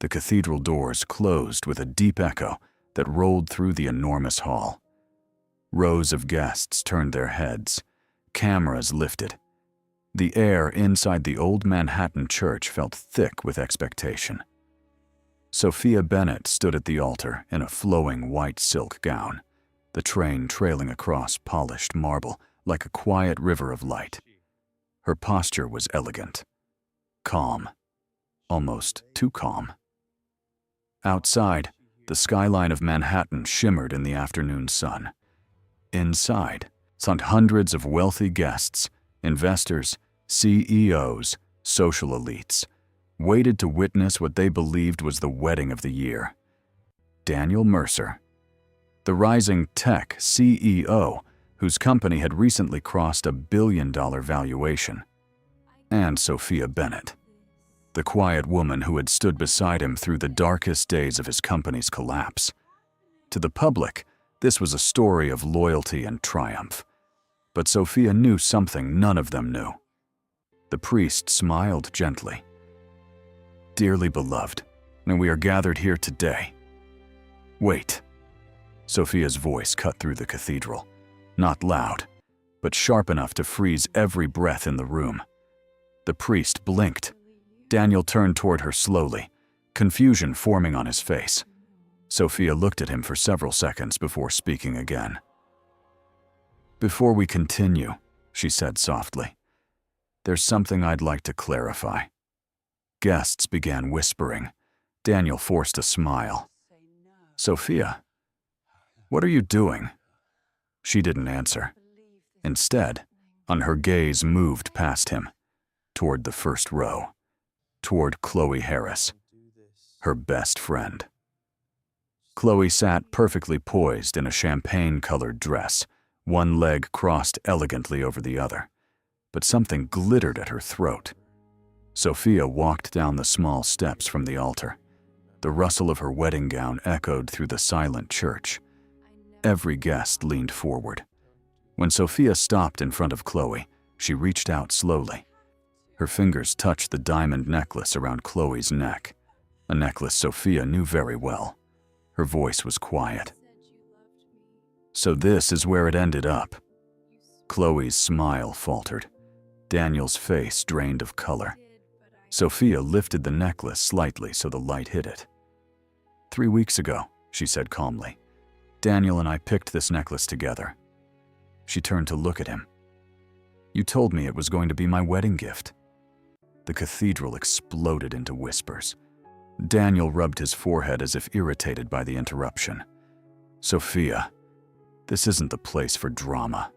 The cathedral doors closed with a deep echo that rolled through the enormous hall. Rows of guests turned their heads, cameras lifted. The air inside the old Manhattan church felt thick with expectation. Sophia Bennett stood at the altar in a flowing white silk gown, the train trailing across polished marble like a quiet river of light. Her posture was elegant, calm, almost too calm. Outside, the skyline of Manhattan shimmered in the afternoon sun. Inside sat hundreds of wealthy guests, investors, CEOs, social elites, waited to witness what they believed was the wedding of the year. Daniel Mercer, the rising tech CEO whose company had recently crossed $1 billion valuation, and Sophia Bennett, the quiet woman who had stood beside him through the darkest days of his company's collapse. To the public, this was a story of loyalty and triumph, but Sophia knew something none of them knew. The priest smiled gently. "Dearly beloved, and we are gathered here today." "Wait." Sophia's voice cut through the cathedral, not loud, but sharp enough to freeze every breath in the room. The priest blinked. Daniel turned toward her slowly, confusion forming on his face. Sophia looked at him for several seconds before speaking again. "Before we continue," she said softly, "there's something I'd like to clarify." Guests began whispering. Daniel forced a smile. "Sophia, what are you doing?" She didn't answer. Instead, her gaze moved past him, toward the first row, toward Chloe Harris, her best friend. Chloe sat perfectly poised in a champagne-colored dress, one leg crossed elegantly over the other, but something glittered at her throat. Sophia walked down the small steps from the altar. The rustle of her wedding gown echoed through the silent church. Every guest leaned forward. When Sophia stopped in front of Chloe, she reached out slowly. Her fingers touched the diamond necklace around Chloe's neck, a necklace Sophia knew very well. Her voice was quiet. "So this is where it ended up." Chloe's smile faltered. Daniel's face drained of color. Sophia lifted the necklace slightly so the light hit it. 3 weeks ago, she said calmly, "Daniel and I picked this necklace together." She turned to look at him. "You told me it was going to be my wedding gift." The cathedral exploded into whispers. Daniel rubbed his forehead as if irritated by the interruption. "Sophia, this isn't the place for drama."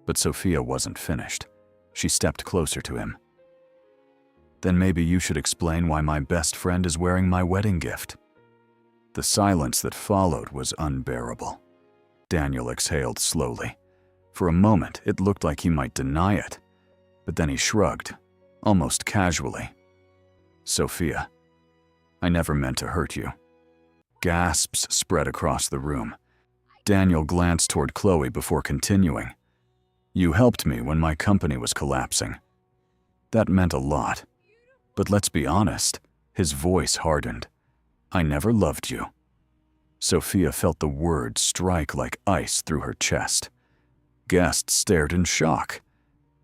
But Sophia wasn't finished. She stepped closer to him. "Then maybe you should explain why my best friend is wearing my wedding gift." The silence that followed was unbearable. Daniel exhaled slowly. For a moment, it looked like he might deny it, but then he shrugged, almost casually. "Sophia, I never meant to hurt you." Gasps spread across the room. Daniel glanced toward Chloe before continuing. "You helped me when my company was collapsing. That meant a lot. But let's be honest," his voice hardened. "I never loved you." Sophia felt the words strike like ice through her chest. Guests stared in shock.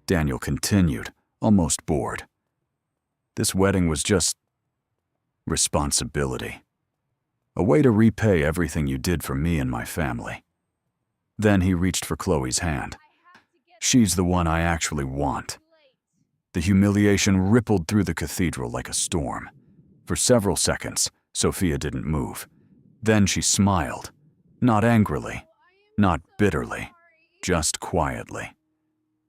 Daniel continued, almost bored. "This wedding was just responsibility. A way to repay everything you did for me and my family." Then he reached for Chloe's hand. "She's the one I actually want." The humiliation rippled through the cathedral like a storm. For several seconds, Sophia didn't move. Then she smiled, not angrily, not bitterly, just quietly.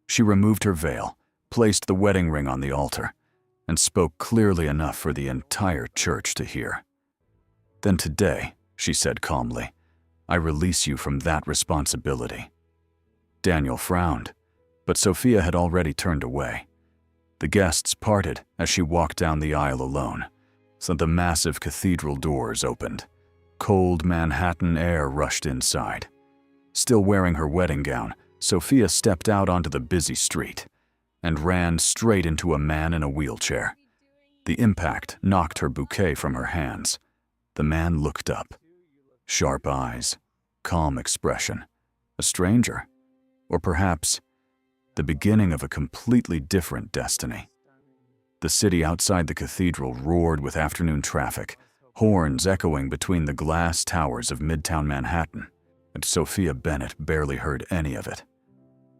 She removed her veil, placed the wedding ring on the altar, and spoke clearly enough for the entire church to hear. "Then today," she said calmly, "I release you from that responsibility." Daniel frowned, but Sophia had already turned away. The guests parted as she walked down the aisle alone, so the massive cathedral doors opened. Cold Manhattan air rushed inside. Still wearing her wedding gown, Sophia stepped out onto the busy street and ran straight into a man in a wheelchair. The impact knocked her bouquet from her hands. The man looked up. Sharp eyes, calm expression. A stranger, or perhaps the beginning of a completely different destiny. The city outside the cathedral roared with afternoon traffic, horns echoing between the glass towers of Midtown Manhattan, and Sophia Bennett barely heard any of it.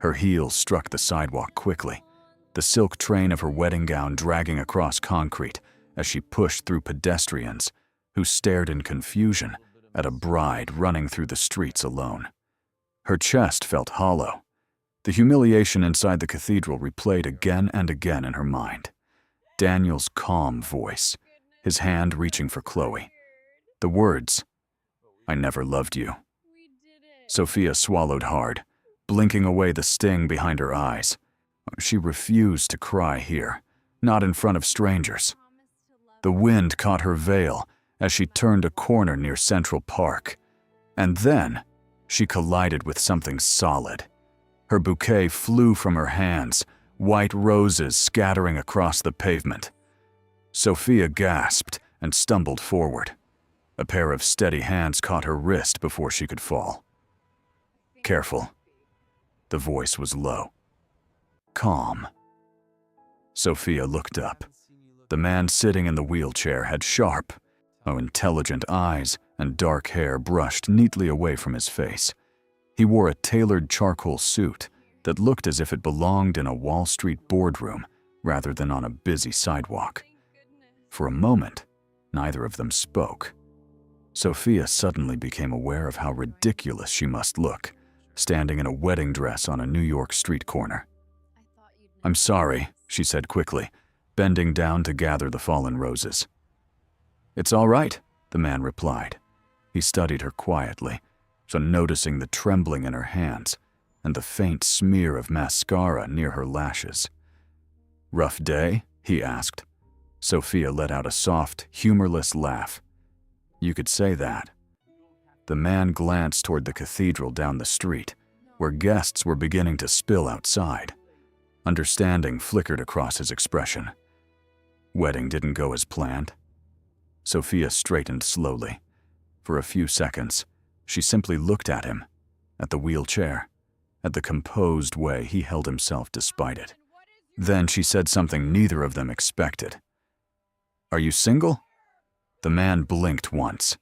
Her heels struck the sidewalk quickly, the silk train of her wedding gown dragging across concrete as she pushed through pedestrians who stared in confusion at a bride running through the streets alone. Her chest felt hollow. The humiliation inside the cathedral replayed again and again in her mind. Daniel's calm voice, his hand reaching for Chloe. The words, "I never loved you." Sophia swallowed hard, blinking away the sting behind her eyes. She refused to cry here, not in front of strangers. The wind caught her veil as she turned a corner near Central Park. And then, she collided with something solid. Her bouquet flew from her hands, white roses scattering across the pavement. Sophia gasped and stumbled forward. A pair of steady hands caught her wrist before she could fall. "Careful." The voice was low. Calm. Sophia looked up. The man sitting in the wheelchair had sharp, intelligent eyes and dark hair brushed neatly away from his face. He wore a tailored charcoal suit that looked as if it belonged in a Wall Street boardroom rather than on a busy sidewalk. For a moment, neither of them spoke. Sophia suddenly became aware of how ridiculous she must look, standing in a wedding dress on a New York street corner. "I'm sorry," she said quickly, bending down to gather the fallen roses. "It's all right," the man replied. He studied her quietly, so noticing the trembling in her hands and the faint smear of mascara near her lashes. "Rough day?" he asked. Sophia let out a soft, humorless laugh. "You could say that." The man glanced toward the cathedral down the street, where guests were beginning to spill outside. Understanding flickered across his expression. Wedding didn't go as planned. Sophia straightened slowly. For a few seconds, she simply looked at him, at the wheelchair, at the composed way he held himself despite it. Then she said something neither of them expected. "Are you single?" The man blinked once.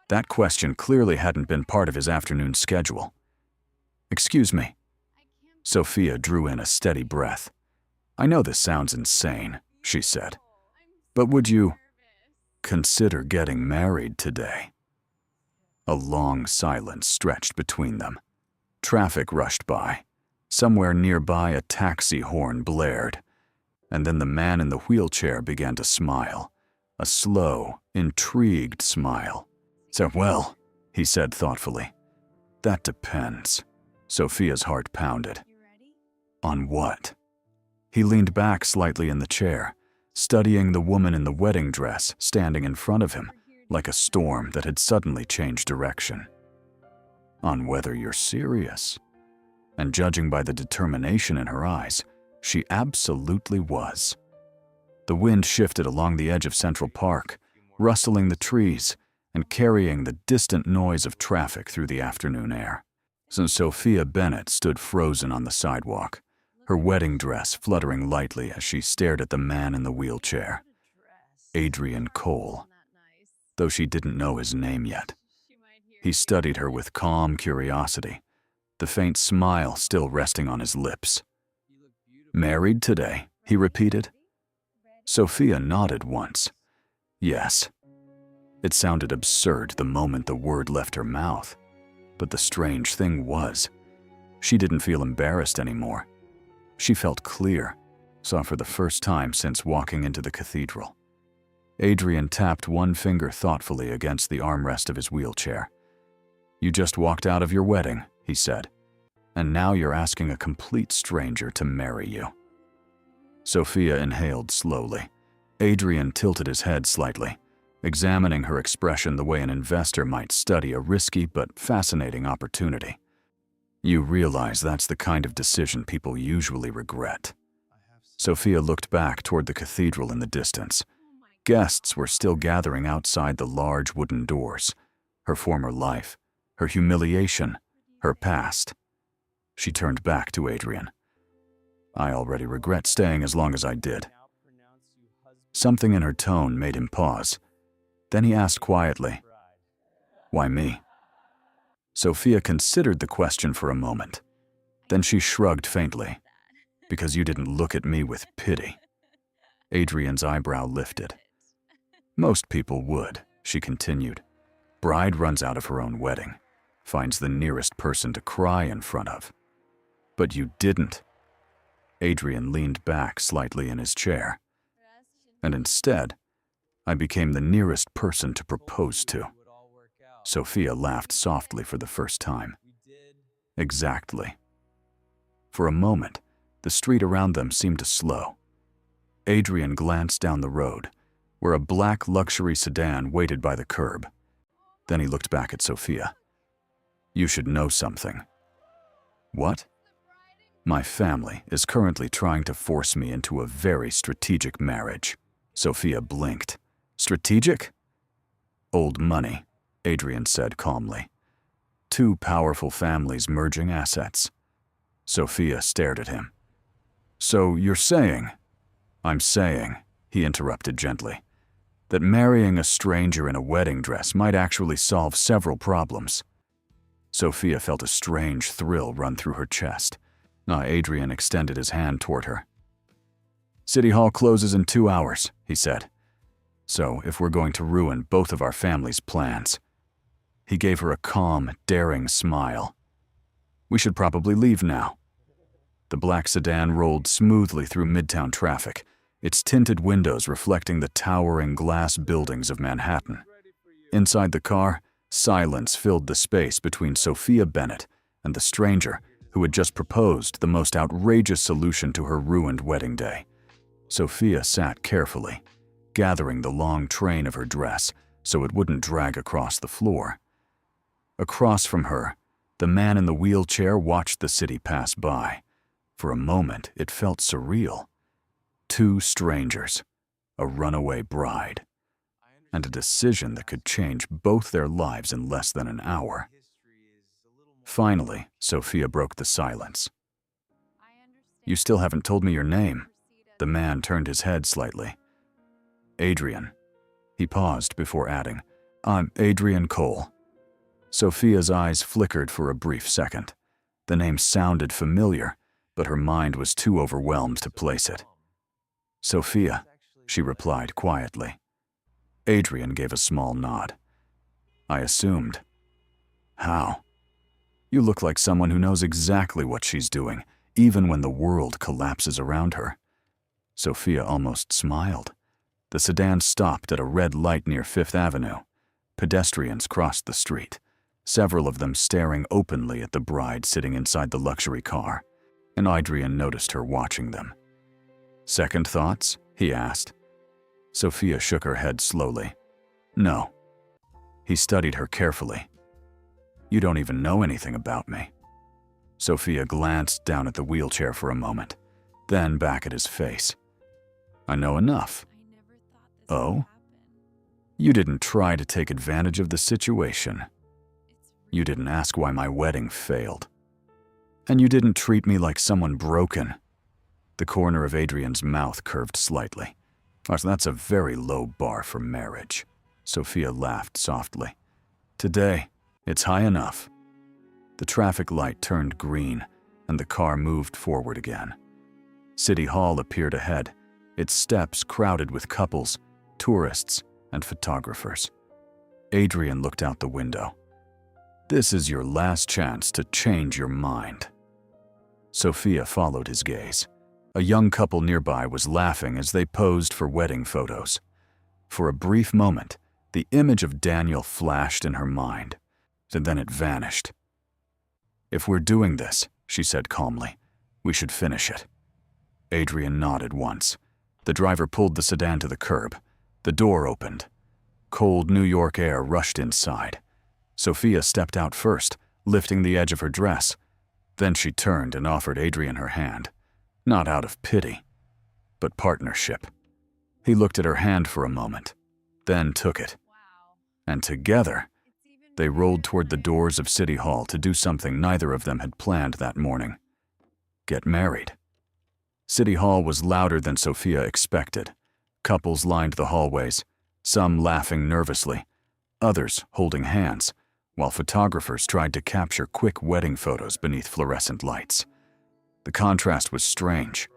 That question clearly hadn't been part of his afternoon schedule. "Excuse me." Sophia drew in a steady breath. "I know this sounds insane," she said, "but would you consider getting married today?" A long silence stretched between them. Traffic rushed by. Somewhere nearby, a taxi horn blared. And then the man in the wheelchair began to smile. A slow, intrigued smile. "So, well," he said thoughtfully. "That depends." Sophia's heart pounded. "On what?" He leaned back slightly in the chair, studying the woman in the wedding dress standing in front of him, like a storm that had suddenly changed direction. "On whether you're serious." And judging by the determination in her eyes, she absolutely was. The wind shifted along the edge of Central Park, rustling the trees and carrying the distant noise of traffic through the afternoon air. So Sophia Bennett stood frozen on the sidewalk, her wedding dress fluttering lightly as she stared at the man in the wheelchair. Adrian Cole, though she didn't know his name yet. He studied her with calm curiosity, the faint smile still resting on his lips. "Married today?" he repeated. Sophia nodded once. Yes. It sounded absurd the moment the word left her mouth, but the strange thing was, she didn't feel embarrassed anymore. She felt clear, saw for the first time since walking into the cathedral. Adrian tapped one finger thoughtfully against the armrest of his wheelchair. "You just walked out of your wedding," he said, "and now you're asking a complete stranger to marry you." Sophia inhaled slowly. Adrian tilted his head slightly, examining her expression the way an investor might study a risky but fascinating opportunity. "You realize that's the kind of decision people usually regret." Sophia looked back toward the cathedral in the distance. Guests were still gathering outside the large wooden doors. Her former life, her humiliation, her past. She turned back to Adrian. I already regret staying as long as I did. Something in her tone made him pause. Then he asked quietly, "Why me?" Sophia considered the question for a moment. Then she shrugged faintly. "Because you didn't look at me with pity." Adrian's eyebrow lifted. "Most people would," she continued. "Bride runs out of her own wedding, finds the nearest person to cry in front of. But you didn't." Adrian leaned back slightly in his chair. "And instead, I became the nearest person to propose to." Sophia laughed softly for the first time. "Exactly." For a moment, the street around them seemed to slow. Adrian glanced down the road, where a black luxury sedan waited by the curb. Then he looked back at Sophia. "You should know something." "What?" "My family is currently trying to force me into a very strategic marriage." Sophia blinked. "Strategic?" "Old money," Adrian said calmly. "Two powerful families merging assets." Sophia stared at him. "So you're saying—" "I'm saying," he interrupted gently, "that marrying a stranger in a wedding dress might actually solve several problems." Sophia felt a strange thrill run through her chest. Adrian extended his hand toward her. "City Hall closes in 2 hours," he said. "So if we're going to ruin both of our families' plans—" He gave her a calm, daring smile. "We should probably leave now." The black sedan rolled smoothly through midtown traffic, its tinted windows reflecting the towering glass buildings of Manhattan. Inside the car, silence filled the space between Sophia Bennett and the stranger who had just proposed the most outrageous solution to her ruined wedding day. Sophia sat carefully, gathering the long train of her dress so it wouldn't drag across the floor. Across from her, the man in the wheelchair watched the city pass by. For a moment, it felt surreal. Two strangers, a runaway bride, and a decision that could change both their lives in less than an hour. Finally, Sophia broke the silence. "You still haven't told me your name." The man turned his head slightly. "Adrian." He paused before adding, "I'm Adrian Cole." Sophia's eyes flickered for a brief second. The name sounded familiar, but her mind was too overwhelmed to place it. "Sophia," she replied quietly. Adrian gave a small nod. "I assumed." "How?" "You look like someone who knows exactly what she's doing, even when the world collapses around her." Sophia almost smiled. The sedan stopped at a red light near Fifth Avenue. Pedestrians crossed the street, several of them staring openly at the bride sitting inside the luxury car, and Adrian noticed her watching them. "Second thoughts?" he asked. Sophia shook her head slowly. "No." He studied her carefully. "You don't even know anything about me." Sophia glanced down at the wheelchair for a moment, then back at his face. "I know enough." "Oh?" "You didn't try to take advantage of the situation. You didn't ask why my wedding failed. And you didn't treat me like someone broken." The corner of Adrian's mouth curved slightly. "That's a very low bar for marriage." Sophia laughed softly. "Today, it's high enough." The traffic light turned green, and the car moved forward again. City Hall appeared ahead, its steps crowded with couples, tourists, and photographers. Adrian looked out the window. "This is your last chance to change your mind." Sophia followed his gaze. A young couple nearby was laughing as they posed for wedding photos. For a brief moment, the image of Daniel flashed in her mind, and then it vanished. "If we're doing this," she said calmly, "we should finish it." Adrian nodded once. The driver pulled the sedan to the curb. The door opened. Cold New York air rushed inside. Sophia stepped out first, lifting the edge of her dress. Then she turned and offered Adrian her hand, not out of pity, but partnership. He looked at her hand for a moment, then took it. And together, they rolled toward the doors of City Hall to do something neither of them had planned that morning: get married. City Hall was louder than Sophia expected. Couples lined the hallways, some laughing nervously, others holding hands, while photographers tried to capture quick wedding photos beneath fluorescent lights. The contrast was strange.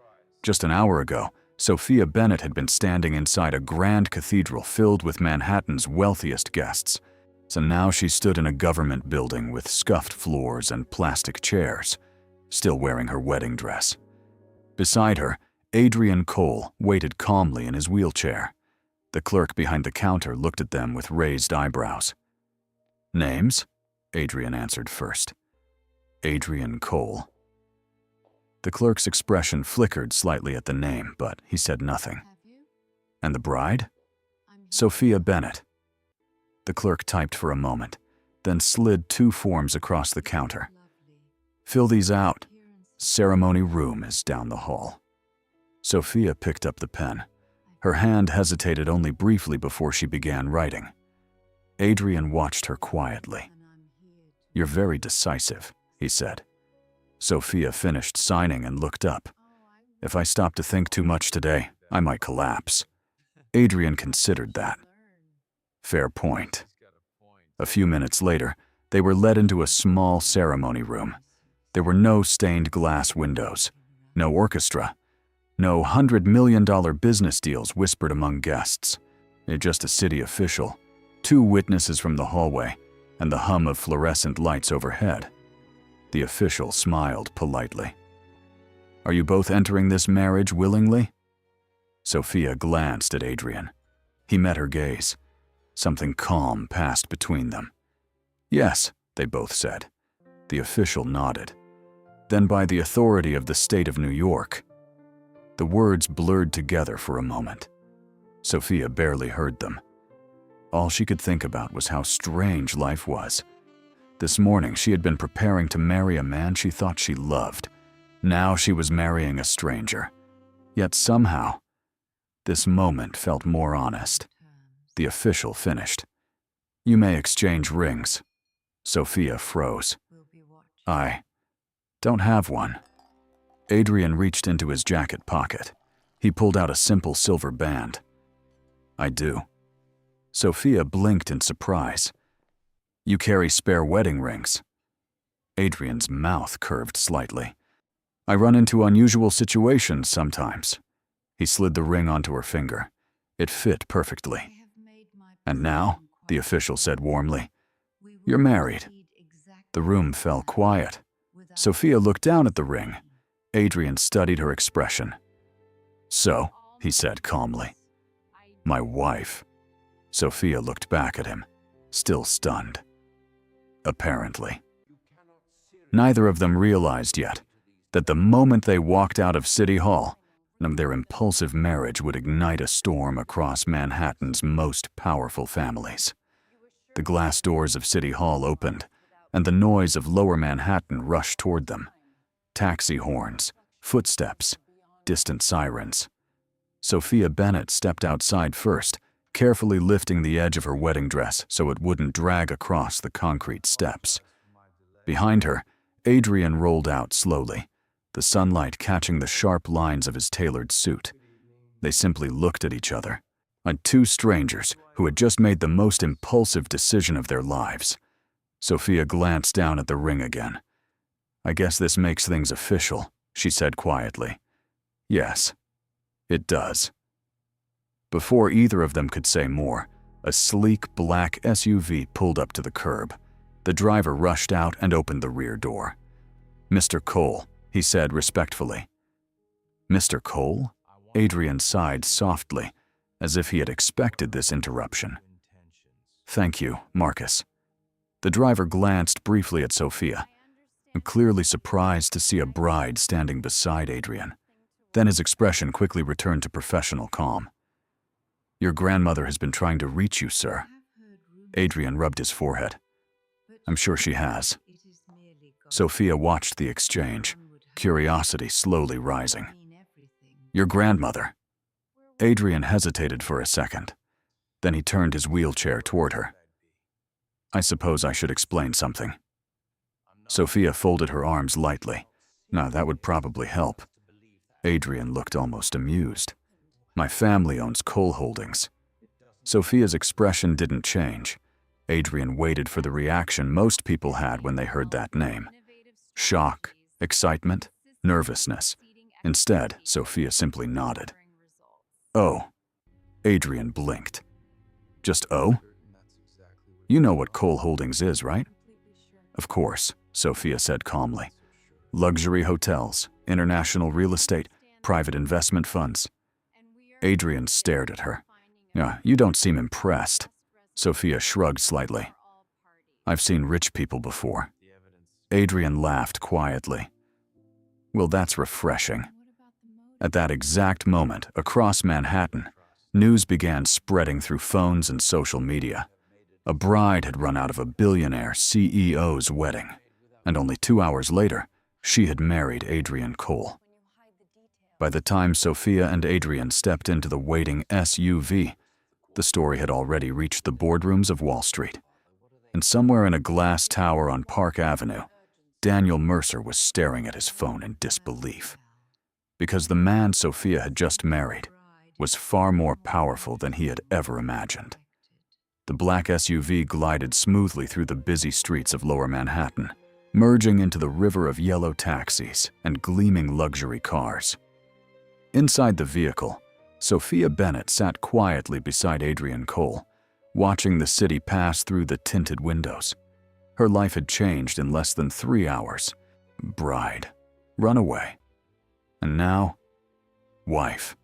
Just an hour ago, Sophia Bennett had been standing inside a grand cathedral filled with Manhattan's wealthiest guests. So now she stood in a government building with scuffed floors and plastic chairs, still wearing her wedding dress. Beside her, Adrian Cole waited calmly in his wheelchair. The clerk behind the counter looked at them with raised eyebrows. "Names?" Adrian answered first. "Adrian Cole." The clerk's expression flickered slightly at the name, but he said nothing. "And the bride?" "Sophia Bennett." The clerk typed for a moment, then slid 2 forms across the counter. "Fill these out. Ceremony room is down the hall." Sophia picked up the pen. Her hand hesitated only briefly before she began writing. Adrian watched her quietly. "You're very decisive," he said. Sophia finished signing and looked up. "If I stop to think too much today, I might collapse." Adrian considered that. Fair point. A few minutes later, they were led into a small ceremony room. There were no stained glass windows, no orchestra, no $100 million business deals whispered among guests. Just a city official, 2 witnesses from the hallway, and the hum of fluorescent lights overhead. The official smiled politely. "Are you both entering this marriage willingly?" Sophia glanced at Adrian. He met her gaze. Something calm passed between them. "Yes," they both said. The official nodded. "Then by the authority of the state of New York." The words blurred together for a moment. Sophia barely heard them. All she could think about was how strange life was. This morning she had been preparing to marry a man she thought she loved. Now she was marrying a stranger. Yet somehow, this moment felt more honest. The official finished. "You may exchange rings." Sophia froze. "I don't have one." Adrian reached into his jacket pocket. He pulled out a simple silver band. "I do." Sophia blinked in surprise. "You carry spare wedding rings." Adrian's mouth curved slightly. "I run into unusual situations sometimes." He slid the ring onto her finger. It fit perfectly. "And now," the official said warmly, "you're married." The room fell quiet. Sophia looked down at the ring. Adrian studied her expression. "So," he said calmly, "my wife." Sophia looked back at him, still stunned. Apparently. Neither of them realized yet that the moment they walked out of City Hall, their impulsive marriage would ignite a storm across Manhattan's most powerful families. The glass doors of City Hall opened, and the noise of Lower Manhattan rushed toward them. Taxi horns, footsteps, distant sirens. Sophia Bennett stepped outside first, carefully lifting the edge of her wedding dress so it wouldn't drag across the concrete steps. Behind her, Adrian rolled out slowly, the sunlight catching the sharp lines of his tailored suit. They simply looked at each other, like 2 strangers who had just made the most impulsive decision of their lives. Sophia glanced down at the ring again. "I guess this makes things official," she said quietly. "Yes, it does." Before either of them could say more, a sleek black SUV pulled up to the curb. The driver rushed out and opened the rear door. "Mr. Cole," he said respectfully. "Mr. Cole?" Adrian sighed softly, as if he had expected this interruption. "Thank you, Marcus." The driver glanced briefly at Sophia, clearly surprised to see a bride standing beside Adrian. Then his expression quickly returned to professional calm. "Your grandmother has been trying to reach you, sir." Adrian rubbed his forehead. "I'm sure she has." Sophia watched the exchange, curiosity slowly rising. "Your grandmother?" Adrian hesitated for a second. Then he turned his wheelchair toward her. I suppose I should explain something. Sophia folded her arms lightly. No, that would probably help. Adrian looked almost amused. My family owns coal holdings. Sophia's expression didn't change. Adrian waited for the reaction most people had when they heard that name. Shock, excitement, nervousness. Instead, Sophia simply nodded. Oh. Adrian blinked. Just oh? You know what coal holdings is, right? Of course, Sophia said calmly. Luxury hotels, international real estate, private investment funds. Adrian stared at her. Yeah, you don't seem impressed. Sophia shrugged slightly. I've seen rich people before. Adrian laughed quietly. Well, that's refreshing. At that exact moment, across Manhattan, news began spreading through phones and social media. A bride had run out of a billionaire CEO's wedding, and only 2 hours later, she had married Adrian Cole. By the time Sophia and Adrian stepped into the waiting SUV, the story had already reached the boardrooms of Wall Street. And somewhere in a glass tower on Park Avenue, Daniel Mercer was staring at his phone in disbelief. Because the man Sophia had just married was far more powerful than he had ever imagined. The black SUV glided smoothly through the busy streets of Lower Manhattan, merging into the river of yellow taxis and gleaming luxury cars. Inside the vehicle, Sophia Bennett sat quietly beside Adrian Cole, watching the city pass through the tinted windows. Her life had changed in less than 3 hours. Bride, runaway, and now, wife.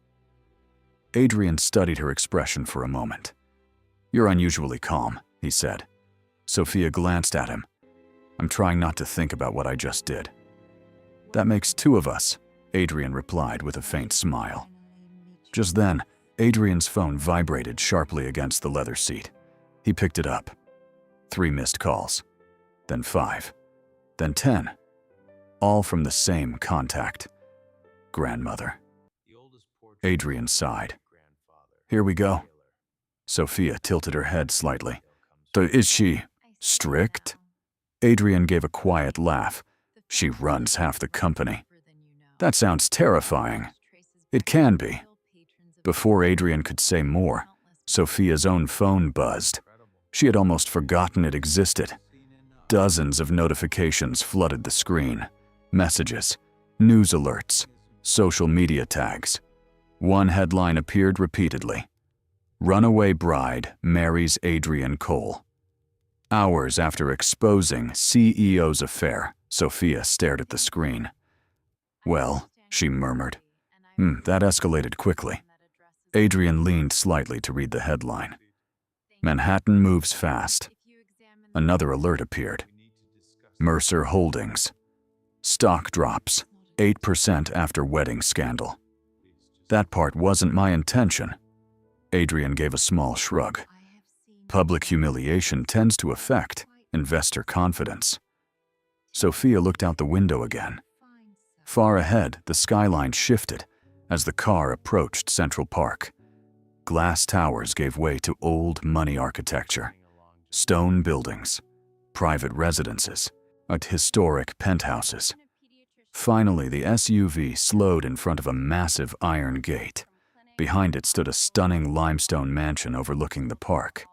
Adrian studied her expression for a moment. You're unusually calm, he said. Sophia glanced at him. I'm trying not to think about what I just did. That makes 2 of us, Adrian replied with a faint smile. Just then, Adrian's phone vibrated sharply against the leather seat. He picked it up. 3 missed calls. Then 5. Then 10. All from the same contact. Grandmother. Adrian sighed. Here we go. Sophia tilted her head slightly. Is she strict? Adrian gave a quiet laugh. She runs half the company. That sounds terrifying. It can be. Before Adrian could say more, Sophia's own phone buzzed. She had almost forgotten it existed. Dozens of notifications flooded the screen. Messages, news alerts, social media tags. One headline appeared repeatedly. Runaway bride marries Adrian Cole. Hours after exposing CEO's affair, Sophia stared at the screen. Well, she murmured. That escalated quickly. Adrian leaned slightly to read the headline. Manhattan moves fast. Another alert appeared. Mercer Holdings. Stock drops, 8% after wedding scandal. That part wasn't my intention. Adrian gave a small shrug. Public humiliation tends to affect investor confidence. Sophia looked out the window again. Far ahead, the skyline shifted as the car approached Central Park. Glass towers gave way to old money architecture. Stone buildings, private residences, and historic penthouses. Finally, the SUV slowed in front of a massive iron gate. Behind it stood a stunning limestone mansion overlooking the park.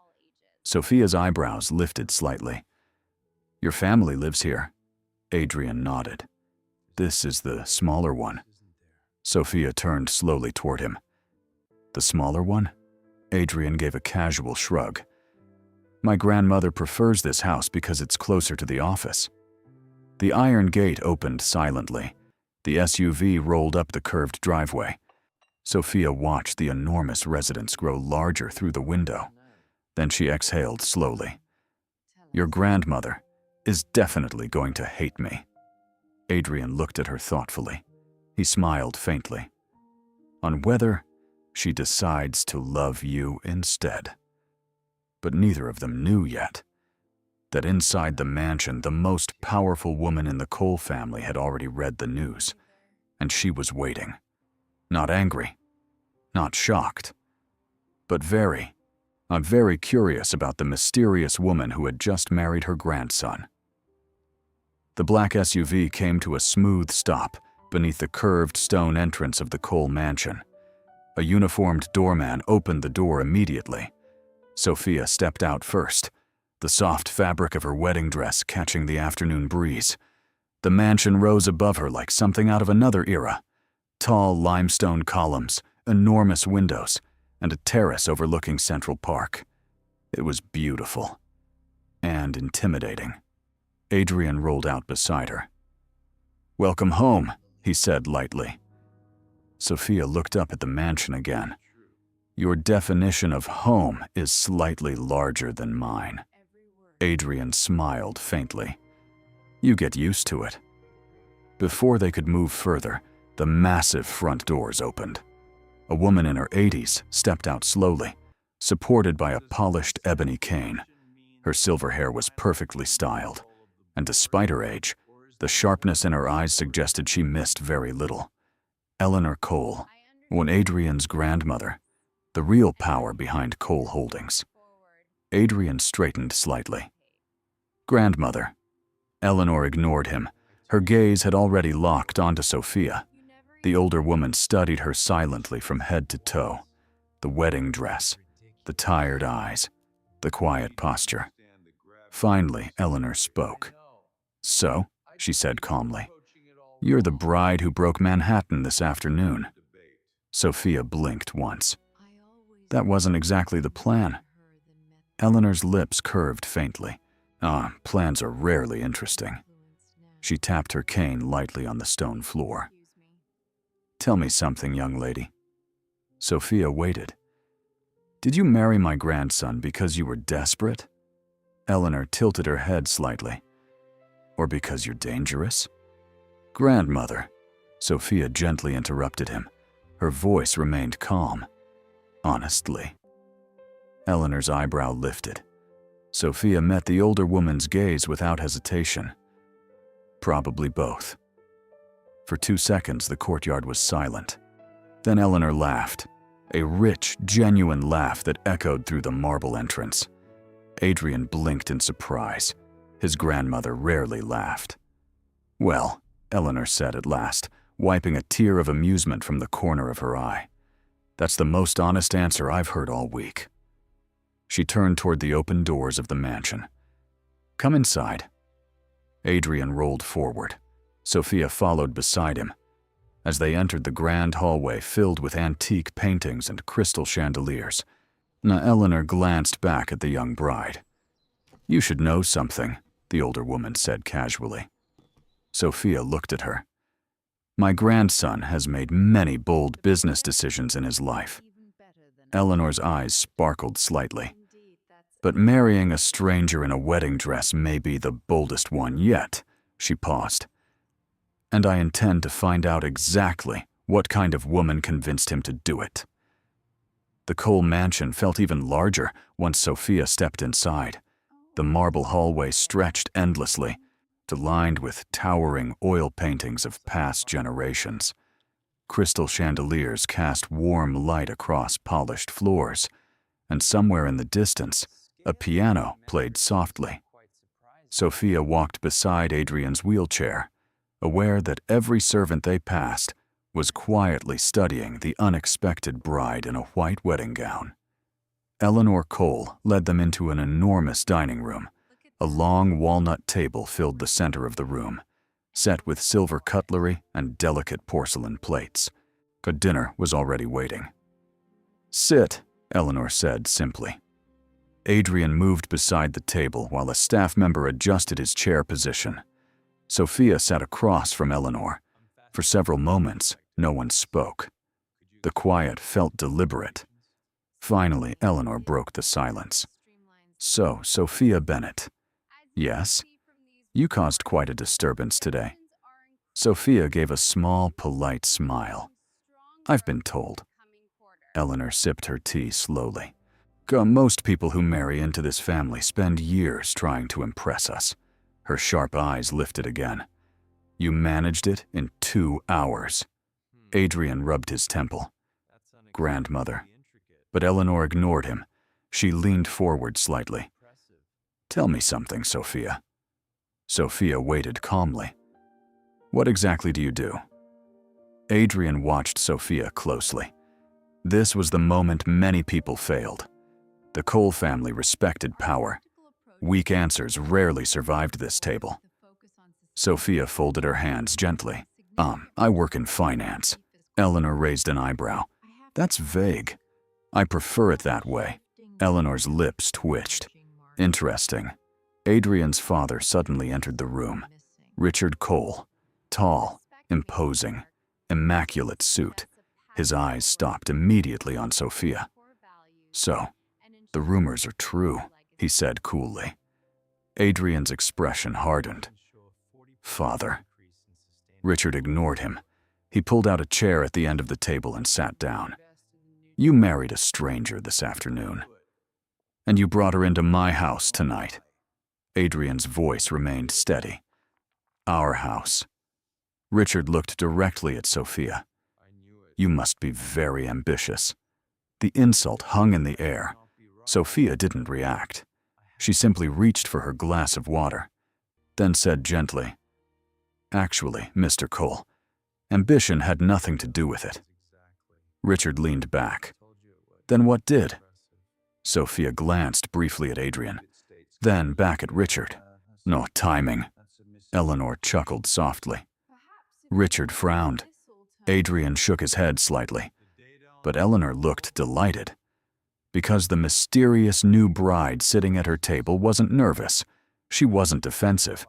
Sophia's eyebrows lifted slightly. Your family lives here. Adrian nodded. This is the smaller one. Sophia turned slowly toward him. The smaller one? Adrian gave a casual shrug. My grandmother prefers this house because it's closer to the office. The iron gate opened silently. The SUV rolled up the curved driveway. Sophia watched the enormous residence grow larger through the window. Then she exhaled slowly. Your grandmother is definitely going to hate me. Adrian looked at her thoughtfully. He smiled faintly. On whether she decides to love you instead. But neither of them knew yet that inside the mansion, the most powerful woman in the Cole family had already read the news, and she was waiting. Not angry, not shocked, but I'm very curious about the mysterious woman who had just married her grandson. The black SUV came to a smooth stop beneath the curved stone entrance of the Cole mansion. A uniformed doorman opened the door immediately. Sophia stepped out first, the soft fabric of her wedding dress catching the afternoon breeze. The mansion rose above her like something out of another era. Tall limestone columns, enormous windows, and a terrace overlooking Central Park. It was beautiful and intimidating. Adrian rolled out beside her. "Welcome home," he said lightly. Sophia looked up at the mansion again. "Your definition of home is slightly larger than mine." Adrian smiled faintly. "You get used to it." Before they could move further, the massive front doors opened. A woman in her 80s stepped out slowly, supported by a polished ebony cane. Her silver hair was perfectly styled, and despite her age, the sharpness in her eyes suggested she missed very little. Eleanor Cole, Adrian's grandmother, the real power behind Cole Holdings. Adrian straightened slightly. "Grandmother." Eleanor ignored him. Her gaze had already locked onto Sophia. The older woman studied her silently from head to toe. The wedding dress, the tired eyes, the quiet posture. Finally, Eleanor spoke. "So," she said calmly, "you're the bride who broke Manhattan this afternoon." Sophia blinked once. "That wasn't exactly the plan." Eleanor's lips curved faintly. Plans are rarely interesting." She tapped her cane lightly on the stone floor. "Tell me something, young lady." Sophia waited. "Did you marry my grandson because you were desperate?" Eleanor tilted her head slightly. "Or because you're dangerous?" "Grandmother," Sophia gently interrupted him. Her voice remained calm. "Honestly." Eleanor's eyebrow lifted. Sophia met the older woman's gaze without hesitation. "Probably both." For 2 seconds, the courtyard was silent. Then Eleanor laughed, a rich, genuine laugh that echoed through the marble entrance. Adrian blinked in surprise. His grandmother rarely laughed. "Well," Eleanor said at last, wiping a tear of amusement from the corner of her eye. "That's the most honest answer I've heard all week." She turned toward the open doors of the mansion. "Come inside." Adrian rolled forward. Sophia followed beside him. As they entered the grand hallway filled with antique paintings and crystal chandeliers, Eleanor glanced back at the young bride. "You should know something," the older woman said casually. Sophia looked at her. "My grandson has made many bold business decisions in his life." Eleanor's eyes sparkled slightly. "But marrying a stranger in a wedding dress may be the boldest one yet." She paused. "And I intend to find out exactly what kind of woman convinced him to do it." The Cole mansion felt even larger once Sophia stepped inside. The marble hallway stretched endlessly, lined with towering oil paintings of past generations. Crystal chandeliers cast warm light across polished floors, and somewhere in the distance, a piano played softly. Sophia walked beside Adrian's wheelchair, aware that every servant they passed was quietly studying the unexpected bride in a white wedding gown. Eleanor Cole led them into an enormous dining room. A long walnut table filled the center of the room, set with silver cutlery and delicate porcelain plates. A dinner was already waiting. "Sit," Eleanor said simply. Adrian moved beside the table while a staff member adjusted his chair position. Sophia sat across from Eleanor. For several moments, no one spoke. The quiet felt deliberate. Finally, Eleanor broke the silence. "So, Sophia Bennett." "Yes?" "You caused quite a disturbance today." Sophia gave a small, polite smile. "I've been told." Eleanor sipped her tea slowly. "Most people who marry into this family spend years trying to impress us." Her sharp eyes lifted again. "You managed it in 2 hours." Adrian rubbed his temple. grandmother. But Eleanor ignored him. She leaned forward slightly. Tell me something, Sophia. Sophia waited calmly. What exactly do you do? Adrian watched Sophia closely. This was the moment many people failed. The Cole family respected power. Weak answers rarely survived this table. Sophia folded her hands gently. I work in finance. Eleanor raised an eyebrow. That's vague. I prefer it that way. Eleanor's lips twitched. Interesting. Adrian's father suddenly entered the room. Richard Cole, tall, imposing, immaculate suit. His eyes stopped immediately on Sophia. So, the rumors are true, he said coolly. Adrian's expression hardened. Father. Richard ignored him. He pulled out a chair at the end of the table and sat down. You married a stranger this afternoon. And you brought her into my house tonight. Adrian's voice remained steady. Our house. Richard looked directly at Sophia. You must be very ambitious. The insult hung in the air. Sophia didn't react. She simply reached for her glass of water, then said gently, Actually, Mr. Cole, ambition had nothing to do with it. Richard leaned back. Then what did? Sophia glanced briefly at Adrian, then back at Richard. No timing. Eleanor chuckled softly. Richard frowned. Adrian shook his head slightly, but Eleanor looked delighted. Because the mysterious new bride sitting at her table wasn't nervous, she wasn't defensive,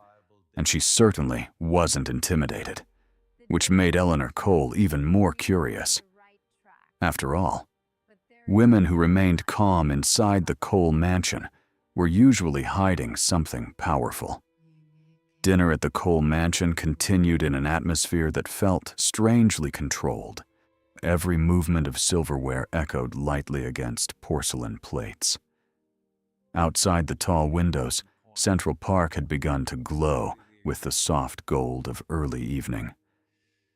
and she certainly wasn't intimidated, which made Eleanor Cole even more curious. After all, women who remained calm inside the Cole mansion were usually hiding something powerful. Dinner at the Cole mansion continued in an atmosphere that felt strangely controlled. Every movement of silverware echoed lightly against porcelain plates. Outside the tall windows, Central Park had begun to glow with the soft gold of early evening.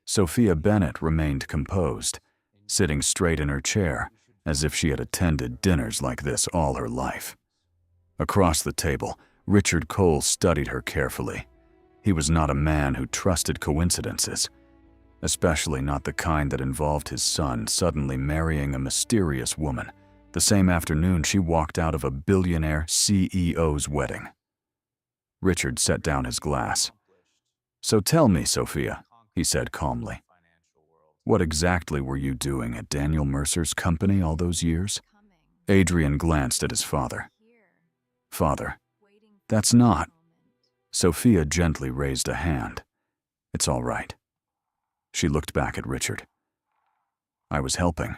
Sophia Bennett remained composed, sitting straight in her chair as if she had attended dinners like this all her life. Across the table, Richard Cole studied her carefully. He was not a man who trusted coincidences, especially not the kind that involved his son suddenly marrying a mysterious woman the same afternoon she walked out of a billionaire CEO's wedding. Richard set down his glass. So tell me, Sophia, he said calmly, what exactly were you doing at Daniel Mercer's company all those years? Adrian glanced at his father. Father, that's not. Sophia gently raised a hand. It's all right. She looked back at Richard. I was helping.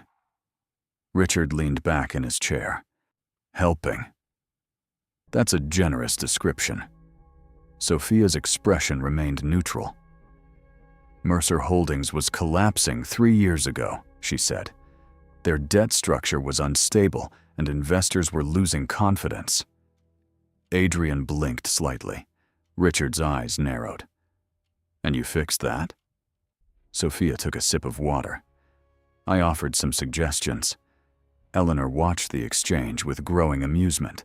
Richard leaned back in his chair. Helping. That's a generous description. Sophia's expression remained neutral. Mercer Holdings was collapsing 3 years ago, she said. Their debt structure was unstable and investors were losing confidence. Adrian blinked slightly. Richard's eyes narrowed. And you fixed that? Sophia took a sip of water. I offered some suggestions. Eleanor watched the exchange with growing amusement.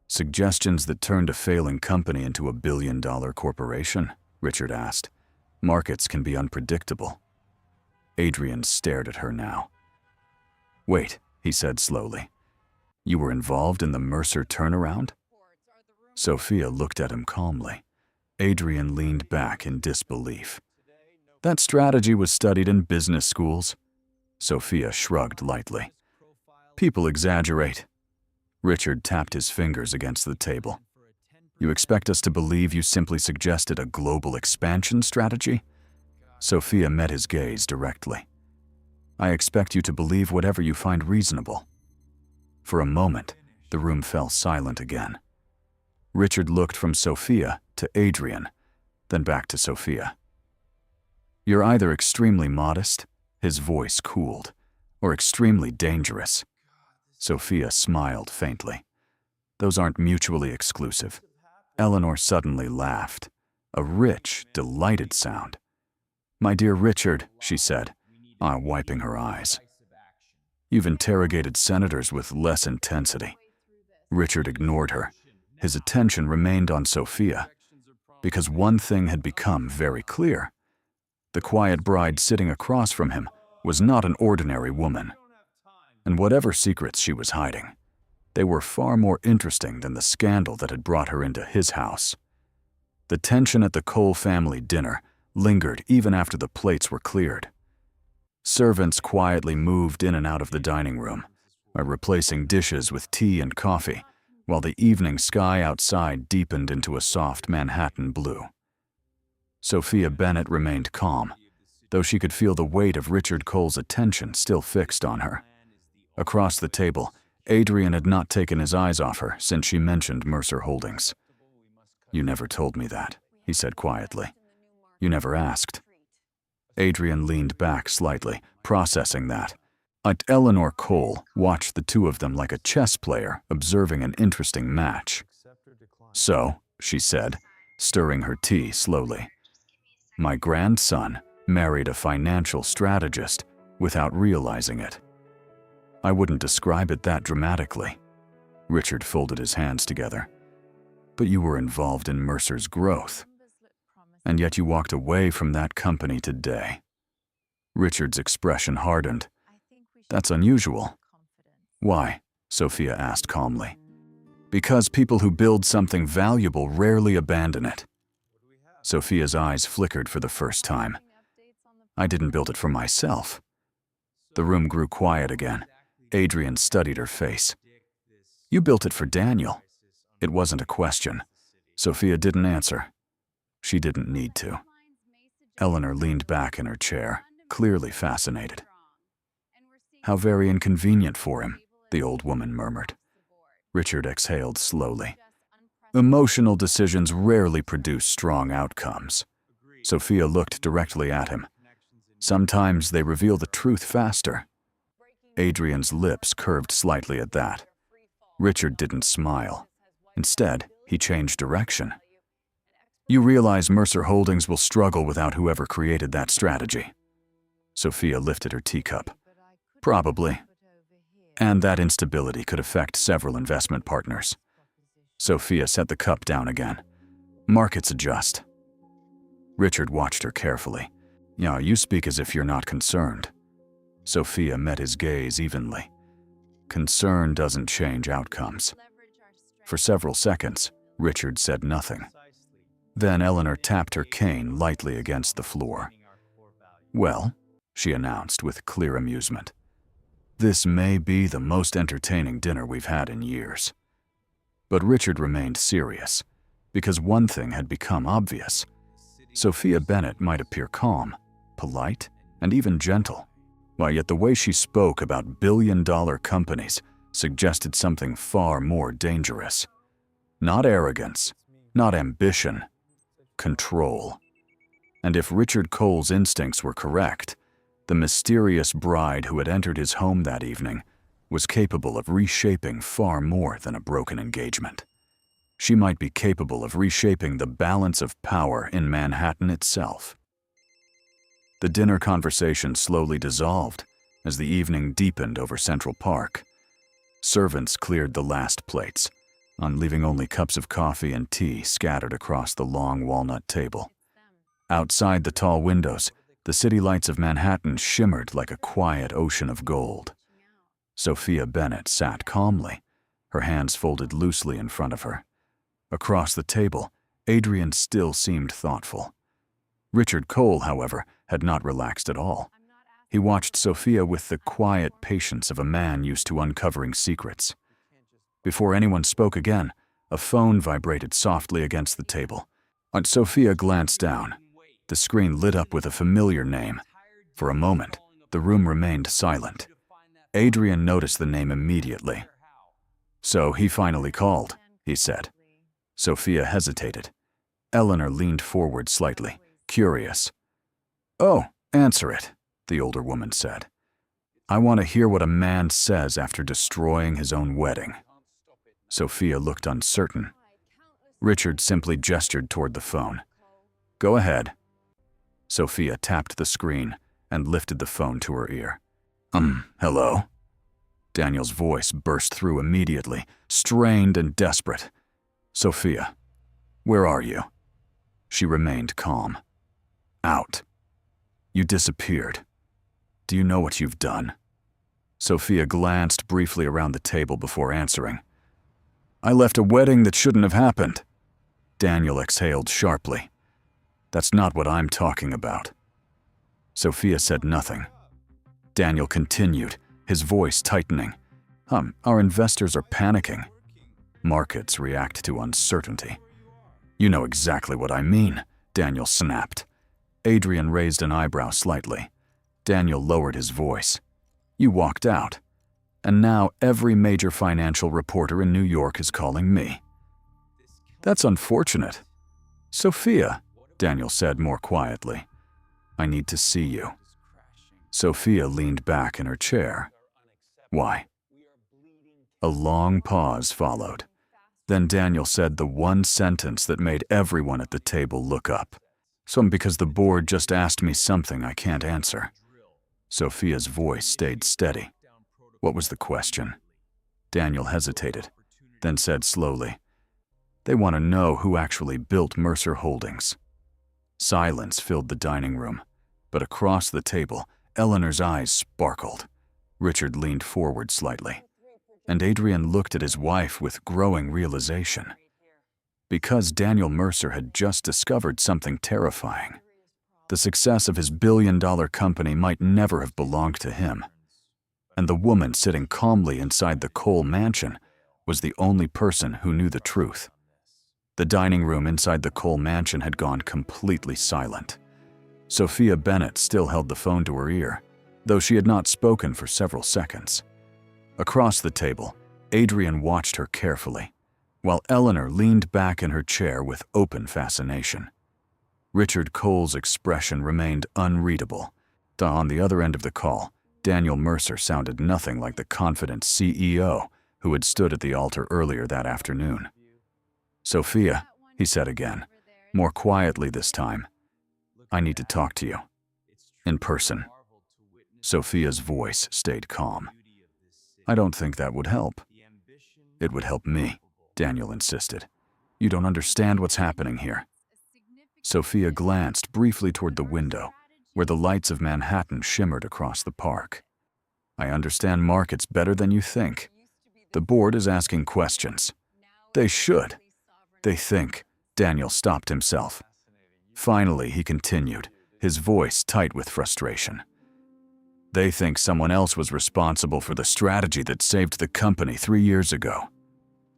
Suggestions that turned a failing company into a billion-dollar corporation? Richard asked. Markets can be unpredictable. Adrian stared at her now. Wait, he said slowly. You were involved in the Mercer turnaround? Sophia looked at him calmly. Adrian leaned back in disbelief. That strategy was studied in business schools. Sophia shrugged lightly. People exaggerate. Richard tapped his fingers against the table. You expect us to believe you simply suggested a global expansion strategy? Sophia met his gaze directly. I expect you to believe whatever you find reasonable. For a moment, the room fell silent again. Richard looked from Sophia to Adrian, then back to Sophia. You're either extremely modest, his voice cooled, or extremely dangerous. Sophia smiled faintly. Those aren't mutually exclusive. Eleanor suddenly laughed, a rich, delighted sound. My dear Richard, she said, wiping her eyes. You've interrogated senators with less intensity. Richard ignored her. His attention remained on Sophia, because one thing had become very clear. The quiet bride sitting across from him was not an ordinary woman. And whatever secrets she was hiding, they were far more interesting than the scandal that had brought her into his house. The tension at the Cole family dinner lingered even after the plates were cleared. Servants quietly moved in and out of the dining room, replacing dishes with tea and coffee, while the evening sky outside deepened into a soft Manhattan blue. Sophia Bennet remained calm, though she could feel the weight of Richard Cole's attention still fixed on her. Across the table, Adrian had not taken his eyes off her since she mentioned Mercer Holdings. "You never told me that," he said quietly. "You never asked." Adrian leaned back slightly, processing that. Eleanor Cole watched the two of them like a chess player observing an interesting match. "So," she said, stirring her tea slowly, "my grandson married a financial strategist without realizing it." "I wouldn't describe it that dramatically." Richard folded his hands together. "But you were involved in Mercer's growth. And yet you walked away from that company today." Richard's expression hardened. "That's unusual." "Why?" Sophia asked calmly. "Because people who build something valuable rarely abandon it." Sophia's eyes flickered for the first time. "I didn't build it for myself." The room grew quiet again. Adrian studied her face. "You built it for Daniel." It wasn't a question. Sophia didn't answer. She didn't need to. Eleanor leaned back in her chair, clearly fascinated. "How very inconvenient for him," the old woman murmured. Richard exhaled slowly. "Emotional decisions rarely produce strong outcomes." Sophia looked directly at him. "Sometimes they reveal the truth faster." Adrian's lips curved slightly at that. Richard didn't smile. Instead, he changed direction. "You realize Mercer Holdings will struggle without whoever created that strategy." Sophia lifted her teacup. "Probably. And that instability could affect several investment partners." Sophia set the cup down again. "Markets adjust." Richard watched her carefully. "Yeah, you speak as if you're not concerned." Sophia met his gaze evenly. "Concern doesn't change outcomes." For several seconds, Richard said nothing. Then Eleanor tapped her cane lightly against the floor. "Well," she announced with clear amusement, "this may be the most entertaining dinner we've had in years." But Richard remained serious, because one thing had become obvious. Sophia Bennet might appear calm, polite, and even gentle, yet the way she spoke about billion-dollar companies suggested something far more dangerous. Not arrogance, not ambition, control. And if Richard Cole's instincts were correct, the mysterious bride who had entered his home that evening was capable of reshaping far more than a broken engagement. She might be capable of reshaping the balance of power in Manhattan itself. The dinner conversation slowly dissolved as the evening deepened over Central Park. Servants cleared the last plates, leaving only cups of coffee and tea scattered across the long walnut table. Outside the tall windows, the city lights of Manhattan shimmered like a quiet ocean of gold. Sophia Bennet sat calmly, her hands folded loosely in front of her. Across the table, Adrian still seemed thoughtful. Richard Cole, however, had not relaxed at all. He watched Sophia with the quiet patience of a man used to uncovering secrets. Before anyone spoke again, a phone vibrated softly against the table. Sophia glanced down. The screen lit up with a familiar name. For a moment, the room remained silent. Adrian noticed the name immediately. "So he finally called," he said. Sophia hesitated. Eleanor leaned forward slightly, curious. "Oh, answer it," the older woman said. "I want to hear what a man says after destroying his own wedding." Sophia looked uncertain. Richard simply gestured toward the phone. "Go ahead." Sophia tapped the screen and lifted the phone to her ear. Hello?" Daniel's voice burst through immediately, strained and desperate. "Sophia, where are you?" She remained calm. "Out. You disappeared. Do you know what you've done?" Sophia glanced briefly around the table before answering. "I left a wedding that shouldn't have happened." Daniel exhaled sharply. "That's not what I'm talking about." Sophia said nothing. Daniel continued, his voice tightening. Our investors are panicking. Markets react to uncertainty." "You know exactly what I mean," Daniel snapped. Adrian raised an eyebrow slightly. Daniel lowered his voice. "You walked out. And now every major financial reporter in New York is calling me." "That's unfortunate." "Sophia," Daniel said more quietly, "I need to see you." Sophia leaned back in her chair. "Why?" A long pause followed. Then Daniel said the one sentence that made everyone at the table look up. "Because the board just asked me something I can't answer." Sophia's voice stayed steady. "What was the question?" Daniel hesitated, then said slowly, "They want to know who actually built Mercer Holdings." Silence filled the dining room, but across the table, Eleanor's eyes sparkled. Richard leaned forward slightly, and Adrian looked at his wife with growing realization. Because Daniel Mercer had just discovered something terrifying. The success of his billion-dollar company might never have belonged to him. And the woman sitting calmly inside the Cole mansion was the only person who knew the truth. The dining room inside the Cole mansion had gone completely silent. Sophia Bennett still held the phone to her ear, though she had not spoken for several seconds. Across the table, Adrian watched her carefully, while Eleanor leaned back in her chair with open fascination. Richard Cole's expression remained unreadable. On the other end of the call, Daniel Mercer sounded nothing like the confident CEO who had stood at the altar earlier that afternoon. "Sophia," he said again, more quietly this time, "I need to talk to you. In person." Sophia's voice stayed calm. "I don't think that would help." "It would help me," Daniel insisted. "You don't understand what's happening here." Sophia glanced briefly toward the window, where the lights of Manhattan shimmered across the park. "I understand markets better than you think. The board is asking questions. They should. They think." Daniel stopped himself. Finally, he continued, his voice tight with frustration. "They think someone else was responsible for the strategy that saved the company 3 years ago."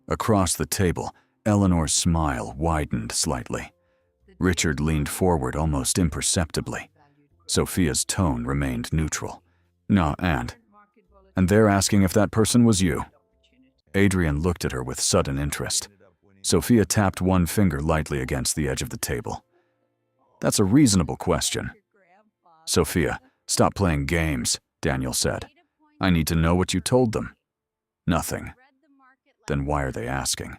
Across the table, Eleanor's smile widened slightly. Richard leaned forward almost imperceptibly. Sophia's tone remained neutral. "No, and they're asking if that person was you." Adrian looked at her with sudden interest. Sophia tapped one finger lightly against the edge of the table. "That's a reasonable question." "Sophia, stop playing games," Daniel said. "I need to know what you told them." "Nothing." "Then why are they asking?"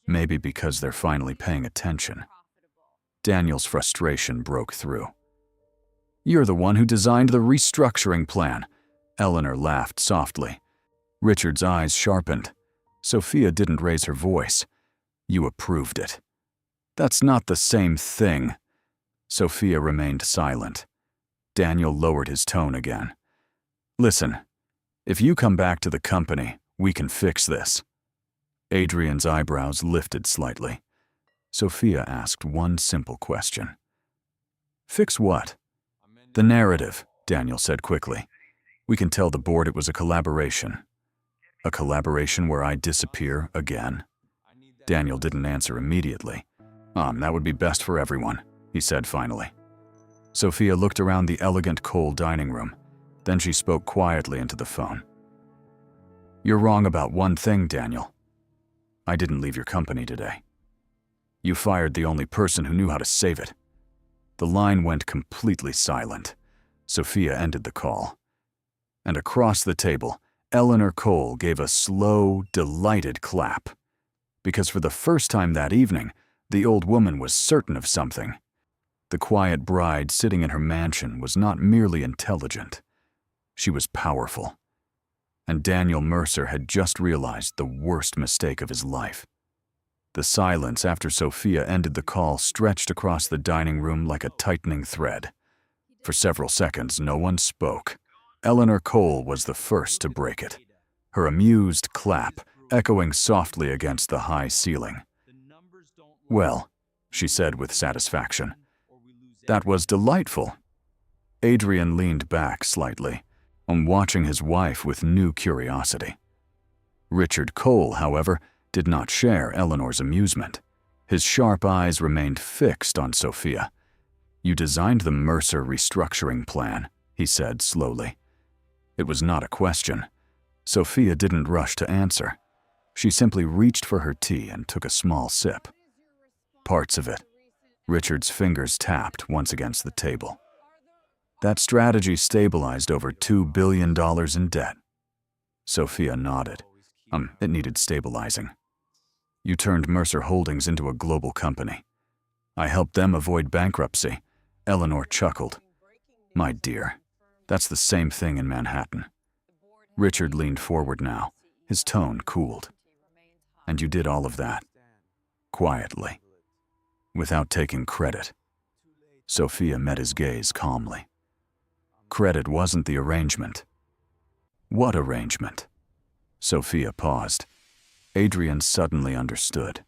"Maybe because they're finally paying attention." Daniel's frustration broke through. "You're the one who designed the restructuring plan." Eleanor laughed softly. Richard's eyes sharpened. Sophia didn't raise her voice. "You approved it." "That's not the same thing." Sophia remained silent. Daniel lowered his tone again. "Listen, if you come back to the company, we can fix this." Adrian's eyebrows lifted slightly. Sophia asked one simple question. "Fix what?" "The narrative," Daniel said quickly. "We can tell the board it was a collaboration." "A collaboration where I disappear again?" Daniel didn't answer immediately. That would be best for everyone," he said finally. Sophia looked around the elegant Cole dining room. Then she spoke quietly into the phone. "You're wrong about one thing, Daniel. I didn't leave your company today. You fired the only person who knew how to save it." The line went completely silent. Sophia ended the call. And across the table, Eleanor Cole gave a slow, delighted clap. Because for the first time that evening, the old woman was certain of something. The quiet bride sitting in her mansion was not merely intelligent. She was powerful. and Daniel Mercer had just realized the worst mistake of his life. The silence after Sophia ended the call stretched across the dining room like a tightening thread. For several seconds, no one spoke. Eleanor Cole was the first to break it, her amused clap echoing softly against the high ceiling. "Well," she said with satisfaction, "that was delightful." Adrian leaned back slightly, watching his wife with new curiosity. Richard Cole, however, did not share Eleanor's amusement. His sharp eyes remained fixed on Sophia. "You designed the Mercer restructuring plan," he said slowly. It was not a question. Sophia didn't rush to answer. She simply reached for her tea and took a small sip. "Parts of it." Richard's fingers tapped once against the table. "That strategy stabilized over $2 billion in debt." Sophia nodded. It needed stabilizing. "You turned Mercer Holdings into a global company. I helped them avoid bankruptcy." Eleanor chuckled. "My dear, that's the same thing in Manhattan." Richard leaned forward now, his tone cooled. "And you did all of that, quietly, without taking credit." Sophia met his gaze calmly. "Credit wasn't the arrangement." "What arrangement?" Sophia paused. Adrian suddenly understood.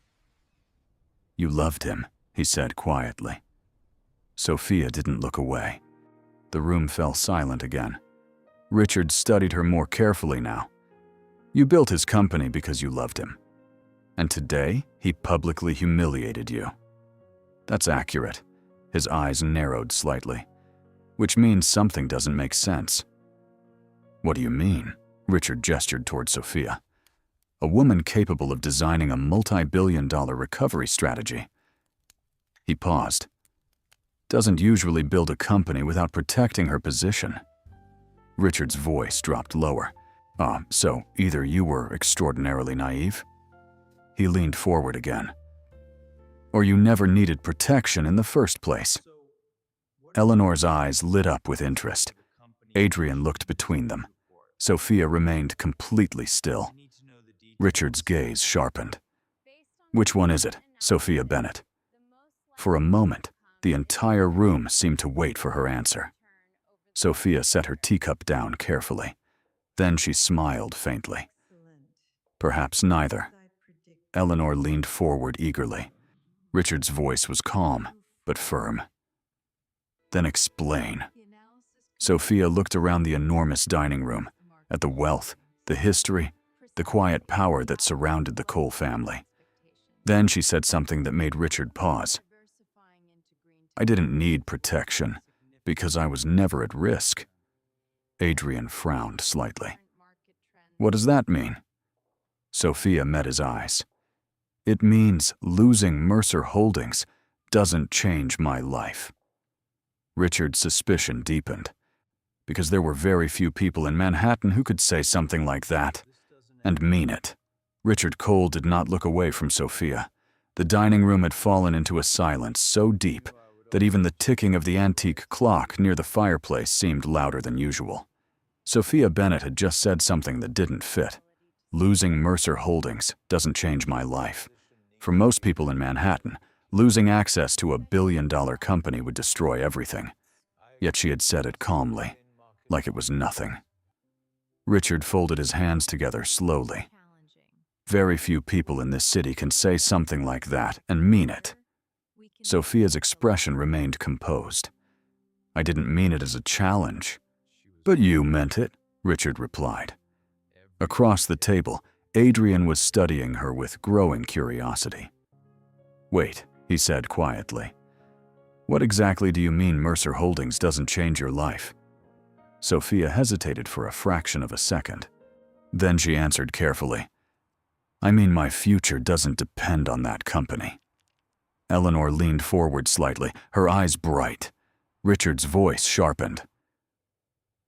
"You loved him," he said quietly. Sophia didn't look away. The room fell silent again. Richard studied her more carefully now. "You built his company because you loved him. And today, he publicly humiliated you." "That's accurate." His eyes narrowed slightly. "Which means something doesn't make sense." "What do you mean?" Richard gestured toward Sophia. "A woman capable of designing a multi-billion-dollar recovery strategy." He paused. "Doesn't usually build a company without protecting her position." Richard's voice dropped lower. So either you were extraordinarily naive?" He leaned forward again. "Or you never needed protection in the first place." Eleanor's eyes lit up with interest. Adrian looked between them. Sophia remained completely still. Richard's gaze sharpened. "Which one is it, Sophia Bennett?" For a moment, the entire room seemed to wait for her answer. Sophia set her teacup down carefully. Then she smiled faintly. "Perhaps neither." Eleanor leaned forward eagerly. Richard's voice was calm, but firm. "Then explain." Sophia looked around the enormous dining room, at the wealth, the history, the quiet power that surrounded the Cole family. Then she said something that made Richard pause. "I didn't need protection, because I was never at risk." Adrian frowned slightly. "What does that mean?" Sophia met his eyes. "It means losing Mercer Holdings doesn't change my life." Richard's suspicion deepened, because there were very few people in Manhattan who could say something like that and mean it. Richard Cole did not look away from Sophia. The dining room had fallen into a silence so deep that even the ticking of the antique clock near the fireplace seemed louder than usual. Sophia Bennett had just said something that didn't fit. Losing Mercer Holdings doesn't change my life. For most people in Manhattan, losing access to a billion-dollar company would destroy everything. Yet she had said it calmly, like it was nothing. Richard folded his hands together slowly. Very few people in this city can say something like that and mean it. Sophia's expression remained composed. "I didn't mean it as a challenge." "But you meant it," Richard replied. Across the table, Adrian was studying her with growing curiosity. "Wait," he said quietly. "What exactly do you mean Mercer Holdings doesn't change your life?" Sophia hesitated for a fraction of a second. Then she answered carefully, "I mean my future doesn't depend on that company." Eleanor leaned forward slightly, her eyes bright. Richard's voice sharpened.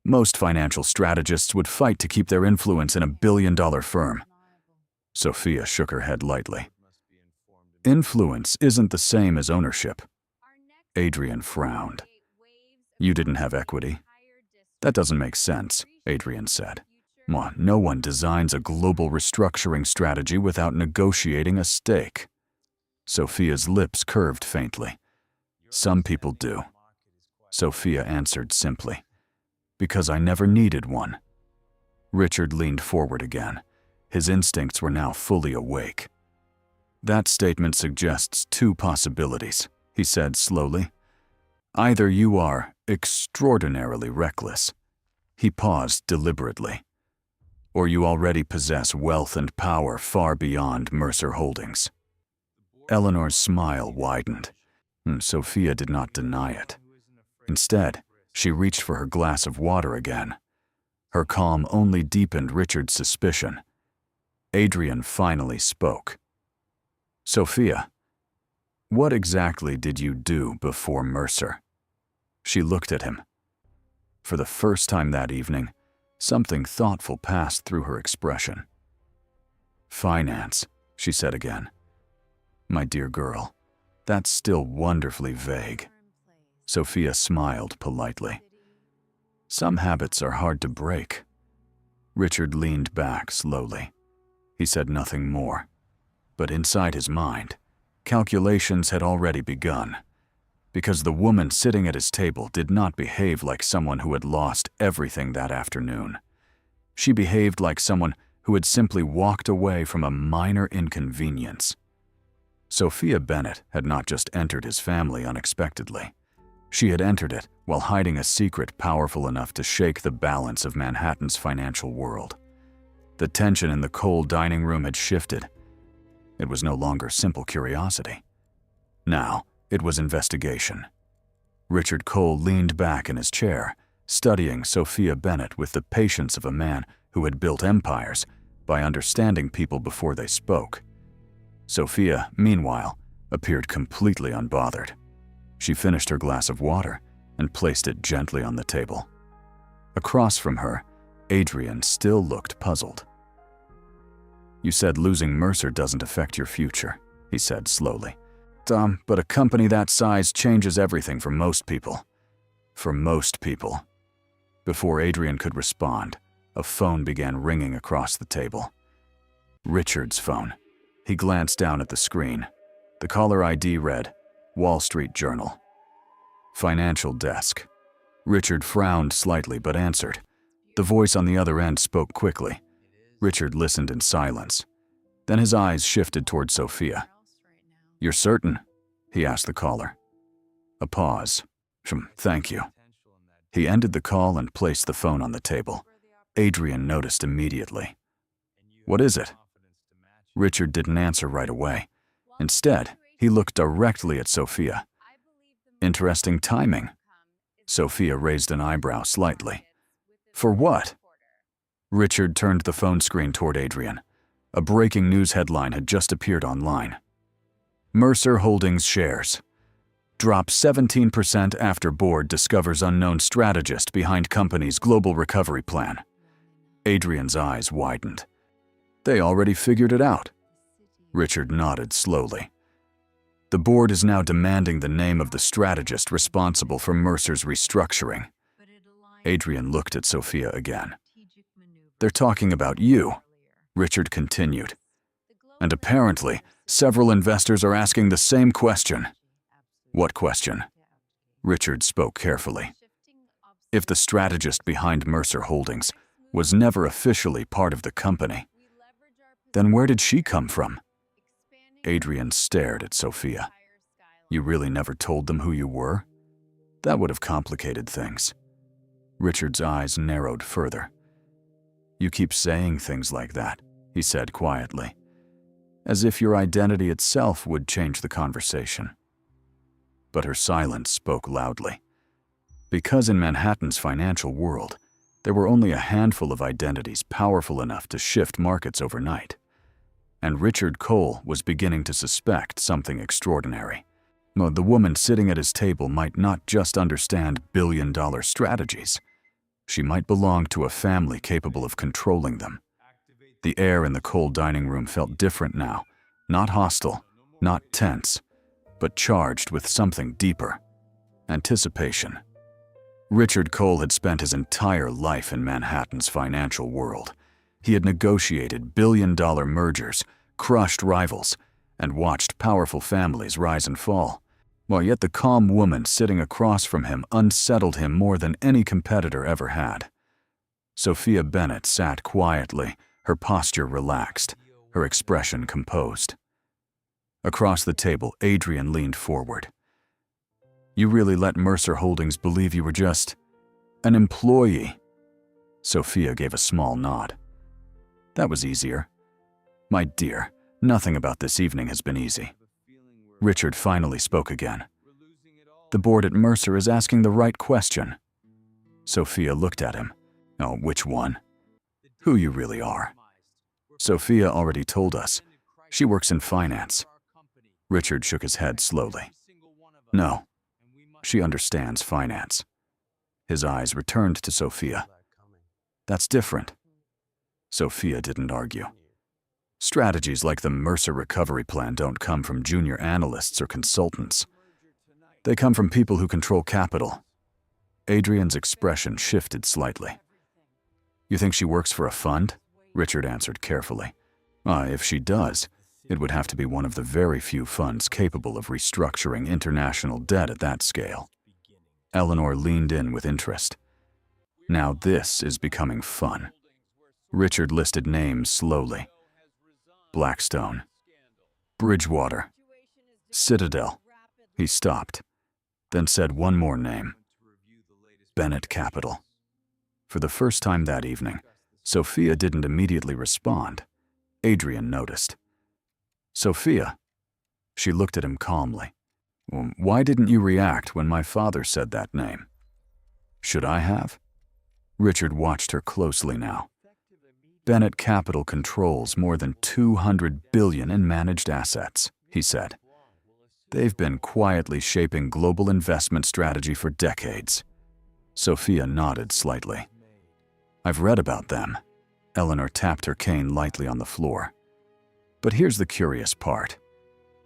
"Most financial strategists would fight to keep their influence in a billion-dollar firm." Sophia shook her head lightly. "Influence isn't the same as ownership." Adrian frowned. "You didn't have equity." "That doesn't make sense," Adrian said. No one designs a global restructuring strategy without negotiating a stake. Sophia's lips curved faintly. Some people do. Sophia answered simply. Because I never needed one. Richard leaned forward again. His instincts were now fully awake. That statement suggests two possibilities, he said slowly. Either you are extraordinarily reckless. He paused deliberately. Or you already possess wealth and power far beyond Mercer Holdings. Eleanor's smile widened. Sophia did not deny it. Instead, she reached for her glass of water again. Her calm only deepened Richard's suspicion. Adrian finally spoke. Sophia, what exactly did you do before Mercer? She looked at him. For the first time that evening, something thoughtful passed through her expression. Finance, she said again. My dear girl, that's still wonderfully vague. Sophia smiled politely. Some habits are hard to break. Richard leaned back slowly. He said nothing more. But inside his mind, calculations had already begun. Because the woman sitting at his table did not behave like someone who had lost everything that afternoon. She behaved like someone who had simply walked away from a minor inconvenience. Sophia Bennett had not just entered his family unexpectedly. She had entered it while hiding a secret powerful enough to shake the balance of Manhattan's financial world. The tension in the cold dining room had shifted. It was no longer simple curiosity. Now, it was investigation. Richard Cole leaned back in his chair, studying Sophia Bennett with the patience of a man who had built empires by understanding people before they spoke. Sophia, meanwhile, appeared completely unbothered. She finished her glass of water and placed it gently on the table. Across from her, Adrian still looked puzzled. You said losing Mercer doesn't affect your future, he said slowly. But a company that size changes everything for most people. For most people. Before Adrian could respond, a phone began ringing across the table. Richard's phone. He glanced down at the screen. The caller ID read, Wall Street Journal. Financial desk. Richard frowned slightly but answered. The voice on the other end spoke quickly. Richard listened in silence. Then his eyes shifted toward Sophia. You're certain? He asked the caller. A pause. Thank you. He ended the call and placed the phone on the table. Adrian noticed immediately. What is it? Richard didn't answer right away. Instead, he looked directly at Sophia. Interesting timing. Sophia raised an eyebrow slightly. For what? Richard turned the phone screen toward Adrian. A breaking news headline had just appeared online. Mercer Holdings shares. Drop 17% after board discovers unknown strategist behind company's global recovery plan. Adrian's eyes widened. They already figured it out. Richard nodded slowly. The board is now demanding the name of the strategist responsible for Mercer's restructuring. Adrian looked at Sophia again. They're talking about you, Richard continued. And apparently, several investors are asking the same question. What question? Richard spoke carefully. If the strategist behind Mercer Holdings was never officially part of the company, then where did she come from? Adrian stared at Sophia. You really never told them who you were? That would have complicated things. Richard's eyes narrowed further. You keep saying things like that, he said quietly, as if your identity itself would change the conversation. But her silence spoke loudly. Because in Manhattan's financial world, there were only a handful of identities powerful enough to shift markets overnight. And Richard Cole was beginning to suspect something extraordinary. The woman sitting at his table might not just understand billion-dollar strategies. She might belong to a family capable of controlling them. The air in the cold dining room felt different now, not hostile, not tense, but charged with something deeper. Anticipation. Richard Cole had spent his entire life in Manhattan's financial world, He had negotiated billion-dollar mergers, crushed rivals, and watched powerful families rise and fall, while yet the calm woman sitting across from him unsettled him more than any competitor ever had. Sophia Bennett sat quietly, her posture relaxed, her expression composed. Across the table, Adrian leaned forward. "You really let Mercer Holdings believe you were just an employee?" Sophia gave a small nod. "That was easier." "My dear, nothing about this evening has been easy." Richard finally spoke again. "The board at Mercer is asking the right question." Sophia looked at him. "Oh, which one?" "Who you really are." "Sophia already told us. She works in finance." Richard shook his head slowly. "No, she understands finance." His eyes returned to Sophia. "That's different." Sophia didn't argue. Strategies like the Mercer recovery plan don't come from junior analysts or consultants. They come from people who control capital. Adrian's expression shifted slightly. "You think she works for a fund?" Richard answered carefully. If she does, it would have to be one of the very few funds capable of restructuring international debt at that scale." Eleanor leaned in with interest. "Now this is becoming fun." Richard listed names slowly. Blackstone, Bridgewater, Citadel. He stopped, then said one more name. Bennett Capital. For the first time that evening, Sophia didn't immediately respond. Adrian noticed. "Sophia." She looked at him calmly. "Why didn't you react when my father said that name?" "Should I have?" Richard watched her closely now. "Bennett Capital controls more than $200 billion in managed assets," he said. "They've been quietly shaping global investment strategy for decades." Sophia nodded slightly. "I've read about them." Eleanor tapped her cane lightly on the floor. "But here's the curious part."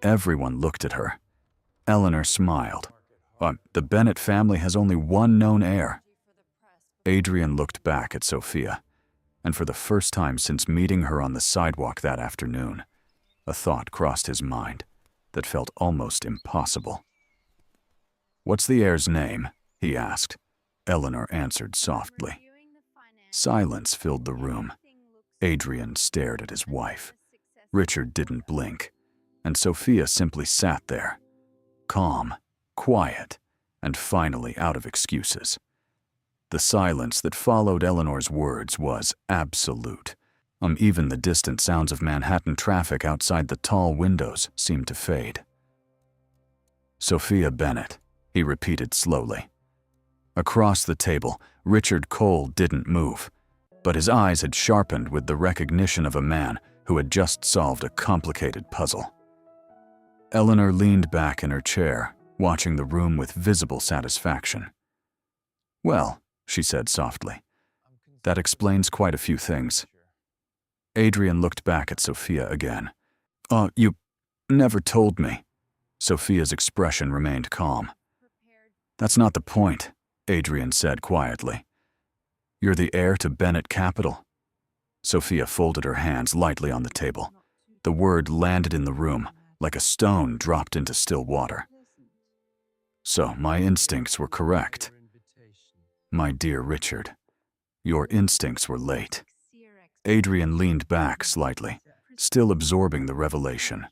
Everyone looked at her. Eleanor smiled. "The Bennett family has only one known heir." Adrian looked back at Sophia, and for the first time since meeting her on the sidewalk that afternoon, a thought crossed his mind that felt almost impossible. "What's the heir's name?" he asked. Eleanor answered softly. Silence filled the room. Adrian stared at his wife. Richard didn't blink, and Sophia simply sat there, calm, quiet, and finally out of excuses. The silence that followed Eleanor's words was absolute. Even the distant sounds of Manhattan traffic outside the tall windows seemed to fade. "Sophia Bennett," he repeated slowly. Across the table, Richard Cole didn't move, but his eyes had sharpened with the recognition of a man who had just solved a complicated puzzle. Eleanor leaned back in her chair, watching the room with visible satisfaction. "Well," she said softly, "that explains quite a few things." Adrian looked back at Sophia again. You never told me." Sophia's expression remained calm. "That's not the point," Adrian said quietly. "You're the heir to Bennett Capital." Sophia folded her hands lightly on the table. The word landed in the room like a stone dropped into still water. "So my instincts were correct." "My dear Richard, your instincts were late." Adrian leaned back slightly, still absorbing the revelation.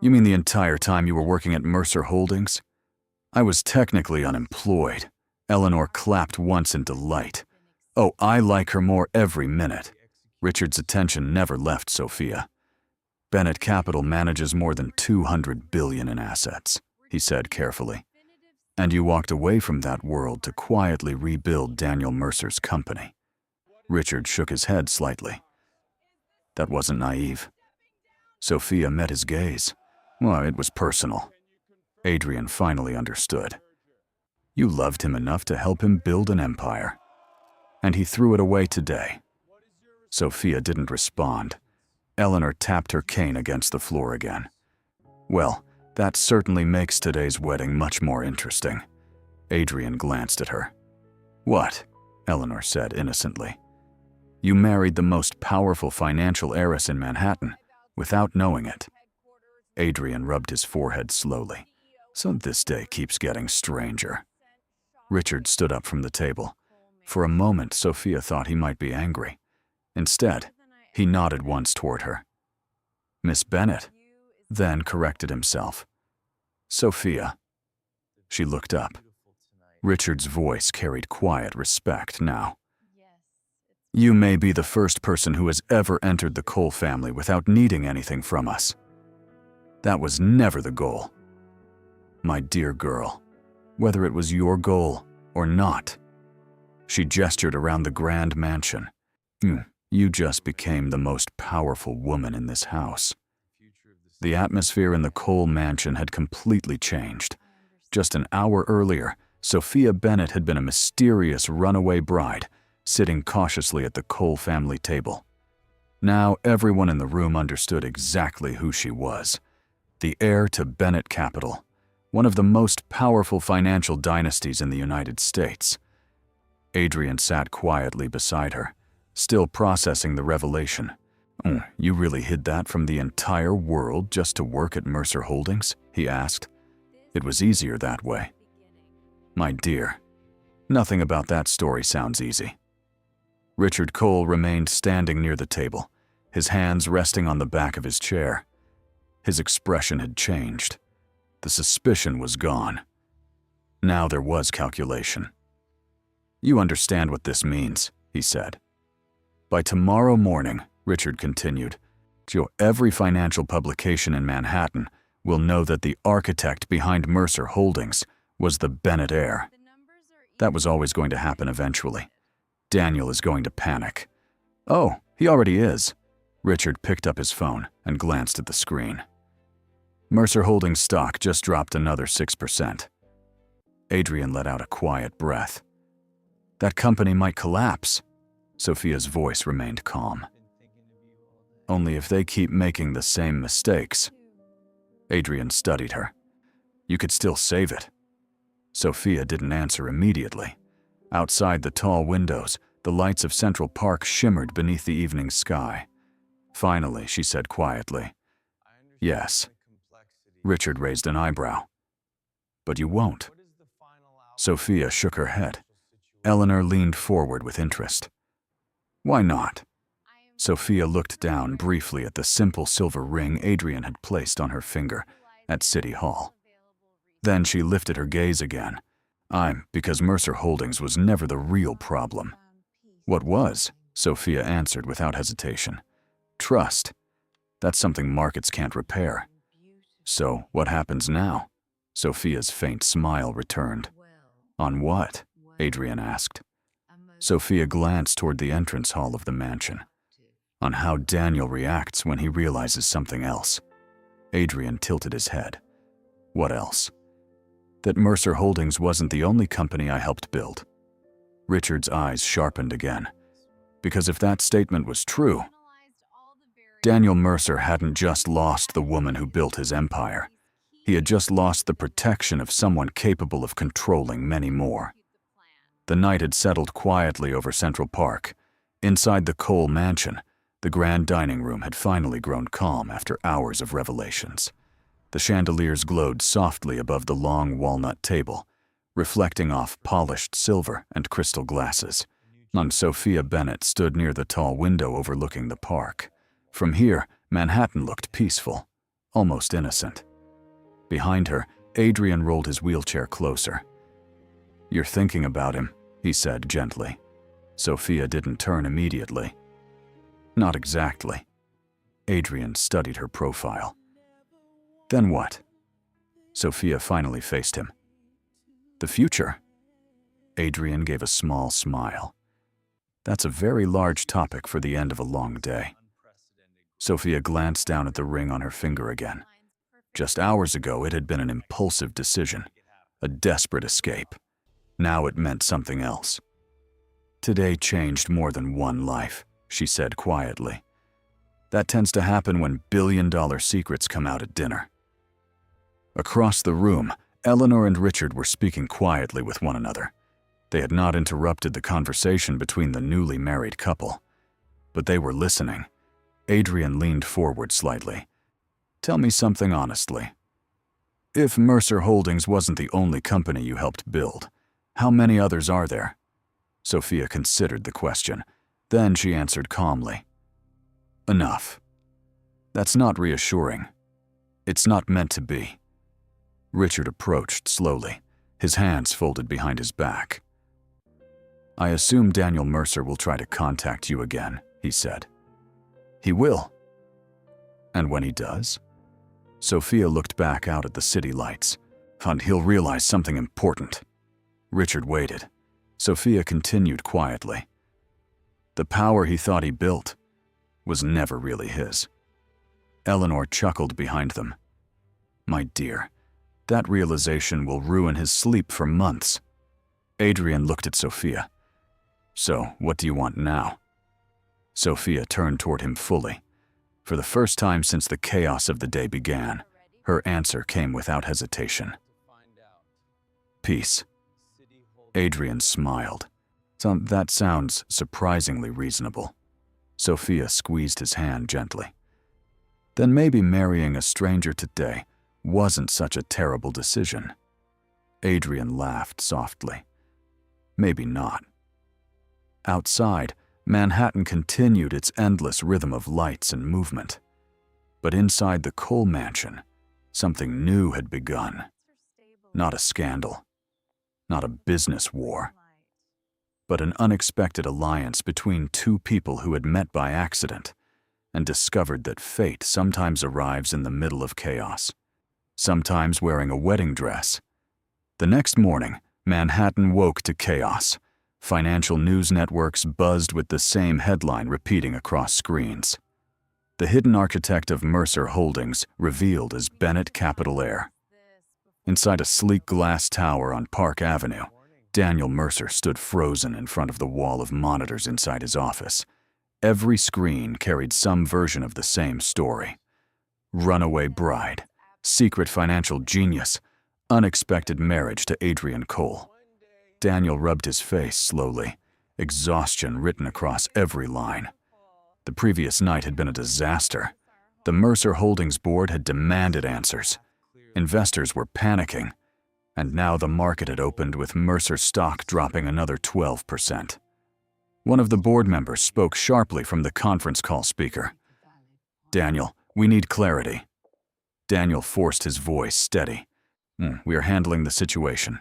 "You mean the entire time you were working at Mercer Holdings?" "I was technically unemployed." Eleanor clapped once in delight. "Oh, I like her more every minute." Richard's attention never left Sophia. "Bennett Capital manages more than $200 billion in assets," he said carefully. "And you walked away from that world to quietly rebuild Daniel Mercer's company." Richard shook his head slightly. "That wasn't naive." Sophia met his gaze. "Well, it was personal." Adrian finally understood. "You loved him enough to help him build an empire. And he threw it away today." Sophia didn't respond. Eleanor tapped her cane against the floor again. "Well, that certainly makes today's wedding much more interesting." Adrian glanced at her. "What?" Eleanor said innocently. You married the most powerful financial heiress in Manhattan without knowing it. Adrian rubbed his forehead slowly. So this day keeps getting stranger. Richard stood up from the table. For a moment, Sophia thought he might be angry. Instead, he nodded once toward her. Miss Bennet, then corrected himself. Sophia. She looked up. Richard's voice carried quiet respect now. You may be the first person who has ever entered the Cole family without needing anything from us. That was never the goal. My dear girl, whether it was your goal or not. She gestured around the grand mansion. You just became the most powerful woman in this house. The atmosphere in the Cole mansion had completely changed. Just an hour earlier, Sophia Bennet had been a mysterious runaway bride, sitting cautiously at the Cole family table. Now everyone in the room understood exactly who she was. The heir to Bennet Capital, one of the most powerful financial dynasties in the United States. Adrian sat quietly beside her, still processing the revelation. You really hid that from the entire world just to work at Mercer Holdings? He asked. It was easier that way. My dear, nothing about that story sounds easy. Richard Cole remained standing near the table, his hands resting on the back of his chair. His expression had changed. The suspicion was gone. Now there was calculation. You understand what this means, he said. By tomorrow morning, Richard continued, every financial publication in Manhattan will know that the architect behind Mercer Holdings was the Bennet heir. That was always going to happen eventually. Daniel is going to panic. Oh, he already is. Richard picked up his phone and glanced at the screen. Mercer Holdings stock just dropped another 6%. Adrian let out a quiet breath. That company might collapse. Sophia's voice remained calm. Only if they keep making the same mistakes. Adrian studied her. You could still save it. Sophia didn't answer immediately. Outside the tall windows, the lights of Central Park shimmered beneath the evening sky. Finally, she said quietly, Yes. Richard raised an eyebrow. But you won't. Sophia shook her head. Eleanor leaned forward with interest. Why not? Sophia looked down briefly at the simple silver ring Adrian had placed on her finger at City Hall. Then she lifted her gaze again. Because Mercer Holdings was never the real problem. What was? Sophia answered without hesitation. Trust. That's something markets can't repair. So, what happens now? Sophia's faint smile returned. On what? Adrian asked. Sophia glanced toward the entrance hall of the mansion. On how Daniel reacts when he realizes something else. Adrian tilted his head. What else? That Mercer Holdings wasn't the only company I helped build. Richard's eyes sharpened again. Because if that statement was true, Daniel Mercer hadn't just lost the woman who built his empire. He had just lost the protection of someone capable of controlling many more. The night had settled quietly over Central Park. Inside the Cole mansion, the grand dining room had finally grown calm after hours of revelations. The chandeliers glowed softly above the long walnut table, reflecting off polished silver and crystal glasses. Sophia Bennet stood near the tall window overlooking the park. From here, Manhattan looked peaceful, almost innocent. Behind her, Adrian rolled his wheelchair closer. You're thinking about him, he said gently. Sophia didn't turn immediately. Not exactly. Adrian studied her profile. Then what? Sophia finally faced him. The future? Adrian gave a small smile. That's a very large topic for the end of a long day. Sophia glanced down at the ring on her finger again. Just hours ago, it had been an impulsive decision, a desperate escape. Now it meant something else. Today changed more than one life, she said quietly. That tends to happen when billion-dollar secrets come out at dinner. Across the room, Eleanor and Richard were speaking quietly with one another. They had not interrupted the conversation between the newly married couple. But they were listening. Adrian leaned forward slightly. "Tell me something honestly. If Mercer Holdings wasn't the only company you helped build, how many others are there?" Sophia considered the question. Then she answered calmly. "Enough." "That's not reassuring. It's not meant to be." Richard approached slowly, his hands folded behind his back. "I assume Daniel Mercer will try to contact you again," he said. "He will." "And when he does?" Sophia looked back out at the city lights. "And he'll realize something important." Richard waited. Sophia continued quietly. "The power he thought he built was never really his." Eleanor chuckled behind them. "My dear, that realization will ruin his sleep for months." Adrian looked at Sophia. "So, what do you want now?" Sophia turned toward him fully. For the first time since the chaos of the day began, her answer came without hesitation. "Peace." Adrian smiled. "That sounds surprisingly reasonable." Sophia squeezed his hand gently. "Then maybe marrying a stranger today wasn't such a terrible decision." Adrian laughed softly. "Maybe not." Outside, Manhattan continued its endless rhythm of lights and movement. But inside the Cole mansion, something new had begun. Not a scandal, not a business war, but an unexpected alliance between two people who had met by accident and discovered that fate sometimes arrives in the middle of chaos, sometimes wearing a wedding dress. The next morning, Manhattan woke to chaos. Financial news networks buzzed with the same headline repeating across screens. The hidden architect of Mercer Holdings revealed as Bennett Capital Heir. Inside a sleek glass tower on Park Avenue, Daniel Mercer stood frozen in front of the wall of monitors inside his office. Every screen carried some version of the same story. Runaway bride, secret financial genius, unexpected marriage to Adrian Cole. Daniel rubbed his face slowly, exhaustion written across every line. The previous night had been a disaster. The Mercer Holdings board had demanded answers. Investors were panicking, and now the market had opened with Mercer stock dropping another 12%. One of the board members spoke sharply from the conference call speaker. "Daniel, we need clarity." Daniel forced his voice steady. "We are handling the situation."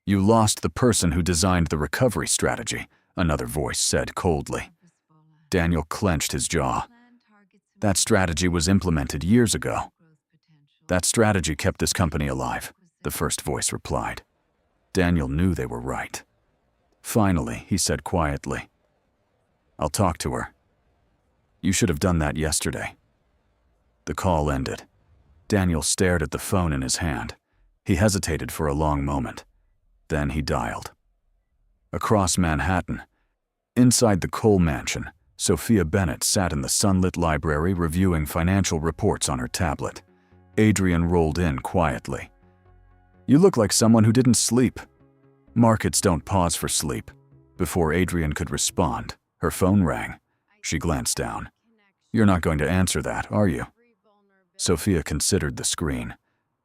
"You lost the person who designed the recovery strategy," another voice said coldly. Daniel clenched his jaw. "That strategy was implemented years ago." "That strategy kept this company alive," the first voice replied. Daniel knew they were right. Finally, he said quietly, "I'll talk to her." "You should have done that yesterday." The call ended. Daniel stared at the phone in his hand. He hesitated for a long moment. Then he dialed. Across Manhattan, inside the Cole mansion, Sophia Bennett sat in the sunlit library reviewing financial reports on her tablet. Adrian rolled in quietly. "You look like someone who didn't sleep." "Markets don't pause for sleep." Before Adrian could respond, her phone rang. She glanced down. "You're not going to answer that, are you?" Sophia considered the screen.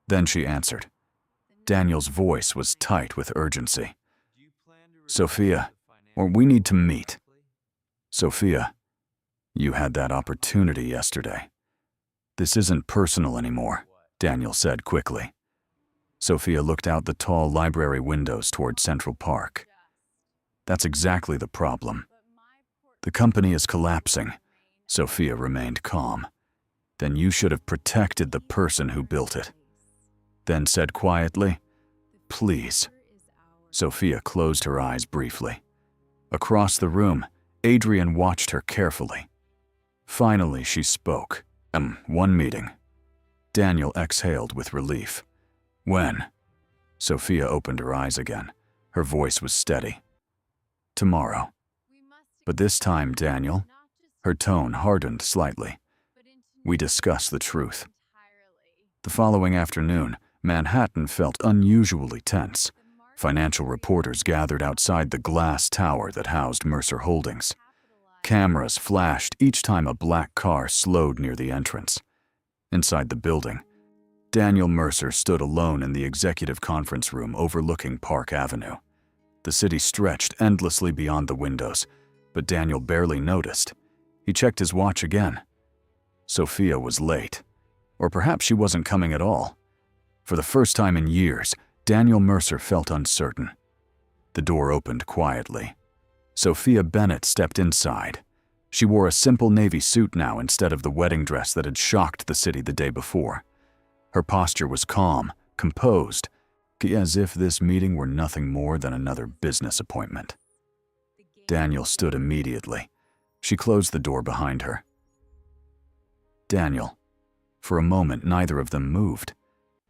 Then she answered. Daniel's voice was tight with urgency. "Sophia, or we need to meet." "Sophia, you had that opportunity yesterday." "This isn't personal anymore," Daniel said quickly. Sophia looked out the tall library windows toward Central Park. "That's exactly the problem. The company is collapsing." Sophia remained calm. "Then you should have protected the person who built it." Then said quietly, "Please." Sophia closed her eyes briefly. Across the room, Adrian watched her carefully. Finally, she spoke. One meeting." Daniel exhaled with relief. "When?" Sophia opened her eyes again. Her voice was steady. "Tomorrow." "But this time, Daniel," her tone hardened slightly, "we discuss the truth." The following afternoon, Manhattan felt unusually tense. Financial reporters gathered outside the glass tower that housed Mercer Holdings. Cameras flashed each time a black car slowed near the entrance. Inside the building, Daniel Mercer stood alone in the executive conference room overlooking Park Avenue. The city stretched endlessly beyond the windows, but Daniel barely noticed. He checked his watch again. Sophia was late. Or perhaps she wasn't coming at all. For the first time in years, Daniel Mercer felt uncertain. The door opened quietly. Sophia Bennett stepped inside. She wore a simple navy suit now instead of the wedding dress that had shocked the city the day before. Her posture was calm, composed, as if this meeting were nothing more than another business appointment. Daniel stood immediately. She closed the door behind her. Daniel. For a moment, neither of them moved.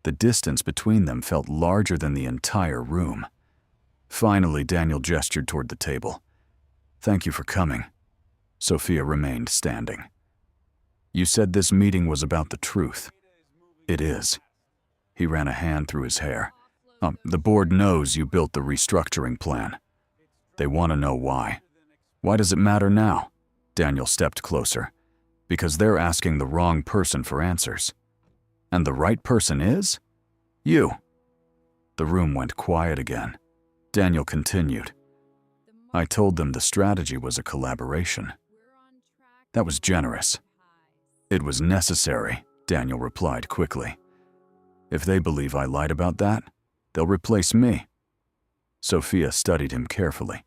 The distance between them felt larger than the entire room. Finally, Daniel gestured toward the table. "Thank you for coming." Sophia remained standing. "You said this meeting was about the truth." "It is." He ran a hand through his hair. "The board knows you built the restructuring plan. They want to know why. Why does it matter now?" Daniel stepped closer. "Because they're asking the wrong person for answers." "And the right person is?" "You." The room went quiet again. Daniel continued. "I told them the strategy was a collaboration." "That was generous." "It was necessary," Daniel replied quickly. "If they believe I lied about that, they'll replace me." Sophia studied him carefully.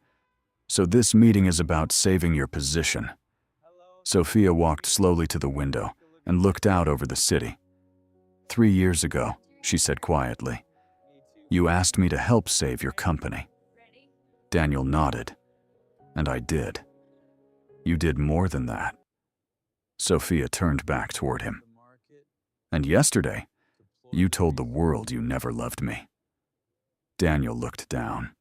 "So this meeting is about saving your position." Sophia walked slowly to the window and looked out over the city. 3 years ago, she said quietly, "You asked me to help save your company." Daniel nodded. "And I did." "You did more than that." Sophia turned back toward him. "And yesterday, you told the world you never loved me." Daniel looked down.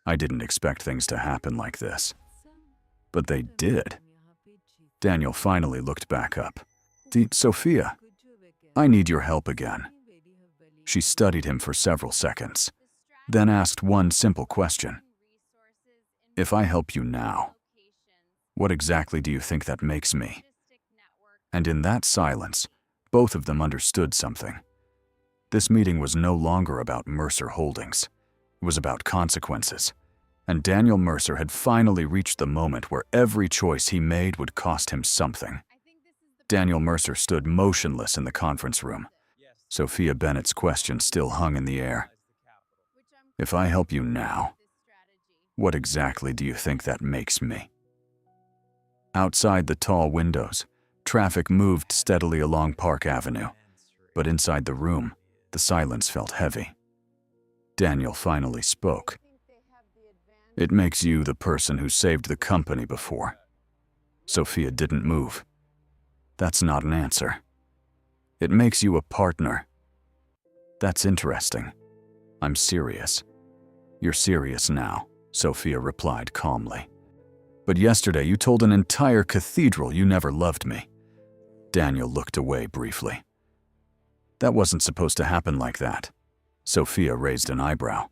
"I didn't expect things to happen like this." "But they did." Daniel finally looked back up. "Sophia, I need your help again." She studied him for several seconds, then asked one simple question. "If I help you now, what exactly do you think that makes me?" And in that silence, both of them understood something. This meeting was no longer about Mercer Holdings. It was about consequences. And Daniel Mercer had finally reached the moment where every choice he made would cost him something. Daniel Mercer stood motionless in the conference room. Sophia Bennett's question still hung in the air. "If I help you now, what exactly do you think that makes me?" Outside the tall windows, traffic moved steadily along Park Avenue, but inside the room, the silence felt heavy. Daniel finally spoke. "It makes you the person who saved the company before." Sophia didn't move. "That's not an answer." "It makes you a partner." "That's interesting. I'm serious." "You're serious now," Sophia replied calmly. "But yesterday you told an entire cathedral you never loved me." Daniel looked away briefly. "That wasn't supposed to happen like that." Sophia raised an eyebrow.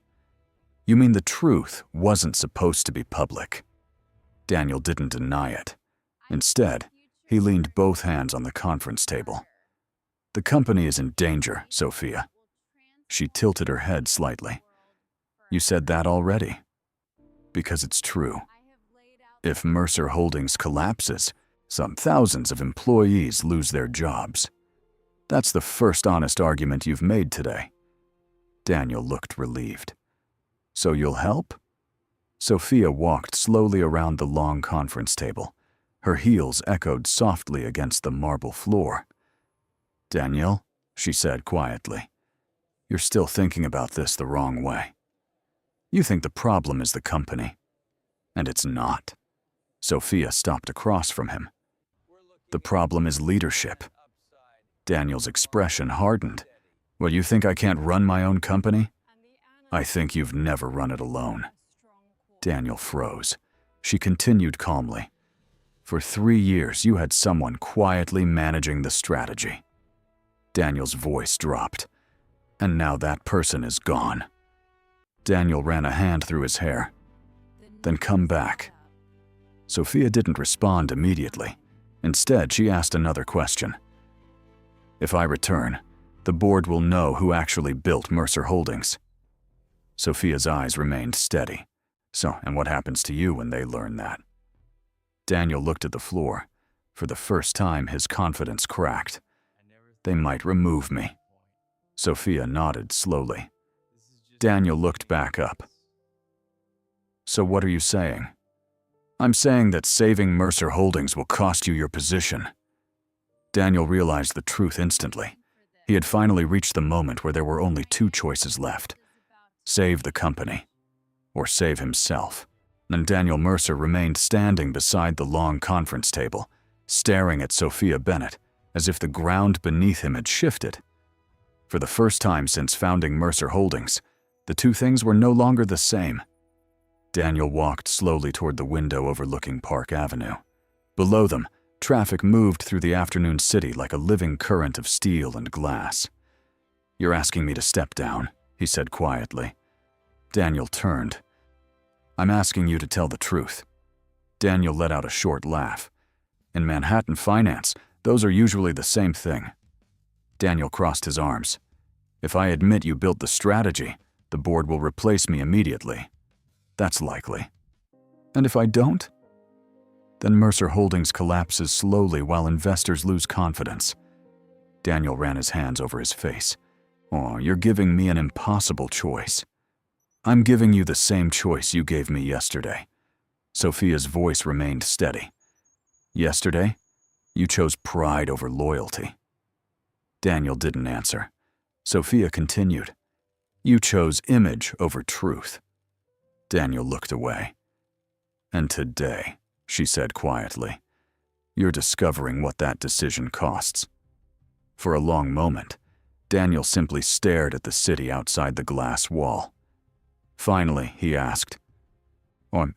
"You mean the truth wasn't supposed to be public?" Daniel didn't deny it. Instead, he leaned both hands on the conference table. "The company is in danger, Sophia." She tilted her head slightly. "You said that already." "Because it's true. If Mercer Holdings collapses, some thousands of employees lose their jobs. That's the first honest argument you've made today." Daniel looked relieved. "So you'll help?" Sophia walked slowly around the long conference table. Her heels echoed softly against the marble floor. "Daniel," she said quietly, "you're still thinking about this the wrong way. You think the problem is the company. And it's not." Sophia stopped across from him. "The problem is leadership." Daniel's expression hardened. "Well, you think I can't run my own company?" "I think you've never run it alone." Daniel froze. She continued calmly. "For 3 years, you had someone quietly managing the strategy." Daniel's voice dropped. "And now that person is gone." Daniel ran a hand through his hair. "Then come back." Sophia didn't respond immediately. Instead, she asked another question. If I return, the board will know who actually built Mercer Holdings. Sophia's eyes remained steady. So, and what happens to you when they learn that? Daniel looked at the floor. For the first time, his confidence cracked. They might remove me. Sophia nodded slowly. Daniel looked back up. So what are you saying? I'm saying that saving Mercer Holdings will cost you your position. Daniel realized the truth instantly. He had finally reached the moment where there were only two choices left. Save the company, or save himself. And Daniel Mercer remained standing beside the long conference table, staring at Sophia Bennett as if the ground beneath him had shifted. For the first time since founding Mercer Holdings, the two things were no longer the same. Daniel walked slowly toward the window overlooking Park Avenue. Below them, traffic moved through the afternoon city like a living current of steel and glass. You're asking me to step down, he said quietly. Daniel turned. I'm asking you to tell the truth. Daniel let out a short laugh. In Manhattan finance, those are usually the same thing. Daniel crossed his arms. If I admit you built the strategy, the board will replace me immediately. That's likely. And if I don't? Then Mercer Holdings collapses slowly while investors lose confidence. Daniel ran his hands over his face. Oh, you're giving me an impossible choice. I'm giving you the same choice you gave me yesterday. Sophia's voice remained steady. Yesterday, you chose pride over loyalty. Daniel didn't answer. Sophia continued. You chose image over truth. Daniel looked away. And today, she said quietly, you're discovering what that decision costs. For a long moment, Daniel simply stared at the city outside the glass wall. Finally, he asked,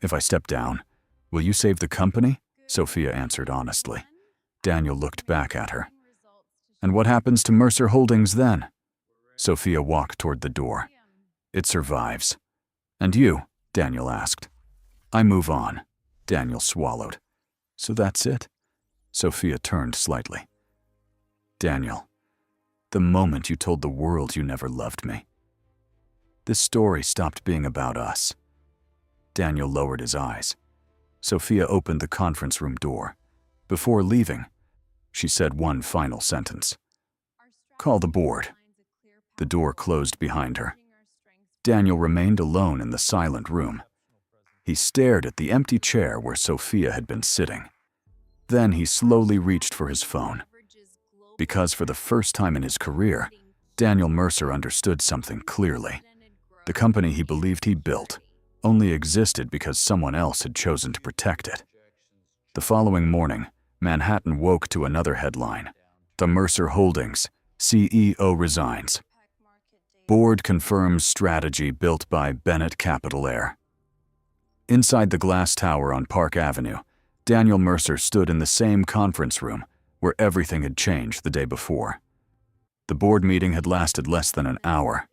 if I step down, will you save the company? Sophia answered honestly. Daniel looked back at her. And what happens to Mercer Holdings then? Sophia walked toward the door. It survives. And you? Daniel asked. I move on. Daniel swallowed. So that's it? Sophia turned slightly. Daniel, the moment you told the world you never loved me, this story stopped being about us. Daniel lowered his eyes. Sophia opened the conference room door. Before leaving, she said one final sentence. Call the board. The door closed behind her. Daniel remained alone in the silent room. He stared at the empty chair where Sophia had been sitting. Then he slowly reached for his phone. Because for the first time in his career, Daniel Mercer understood something clearly. The company he believed he built only existed because someone else had chosen to protect it. The following morning, Manhattan woke to another headline. The Mercer Holdings, CEO resigns. Board confirms strategy built by Bennett Capital Air. Inside the glass tower on Park Avenue, Daniel Mercer stood in the same conference room where everything had changed the day before. The board meeting had lasted less than an hour.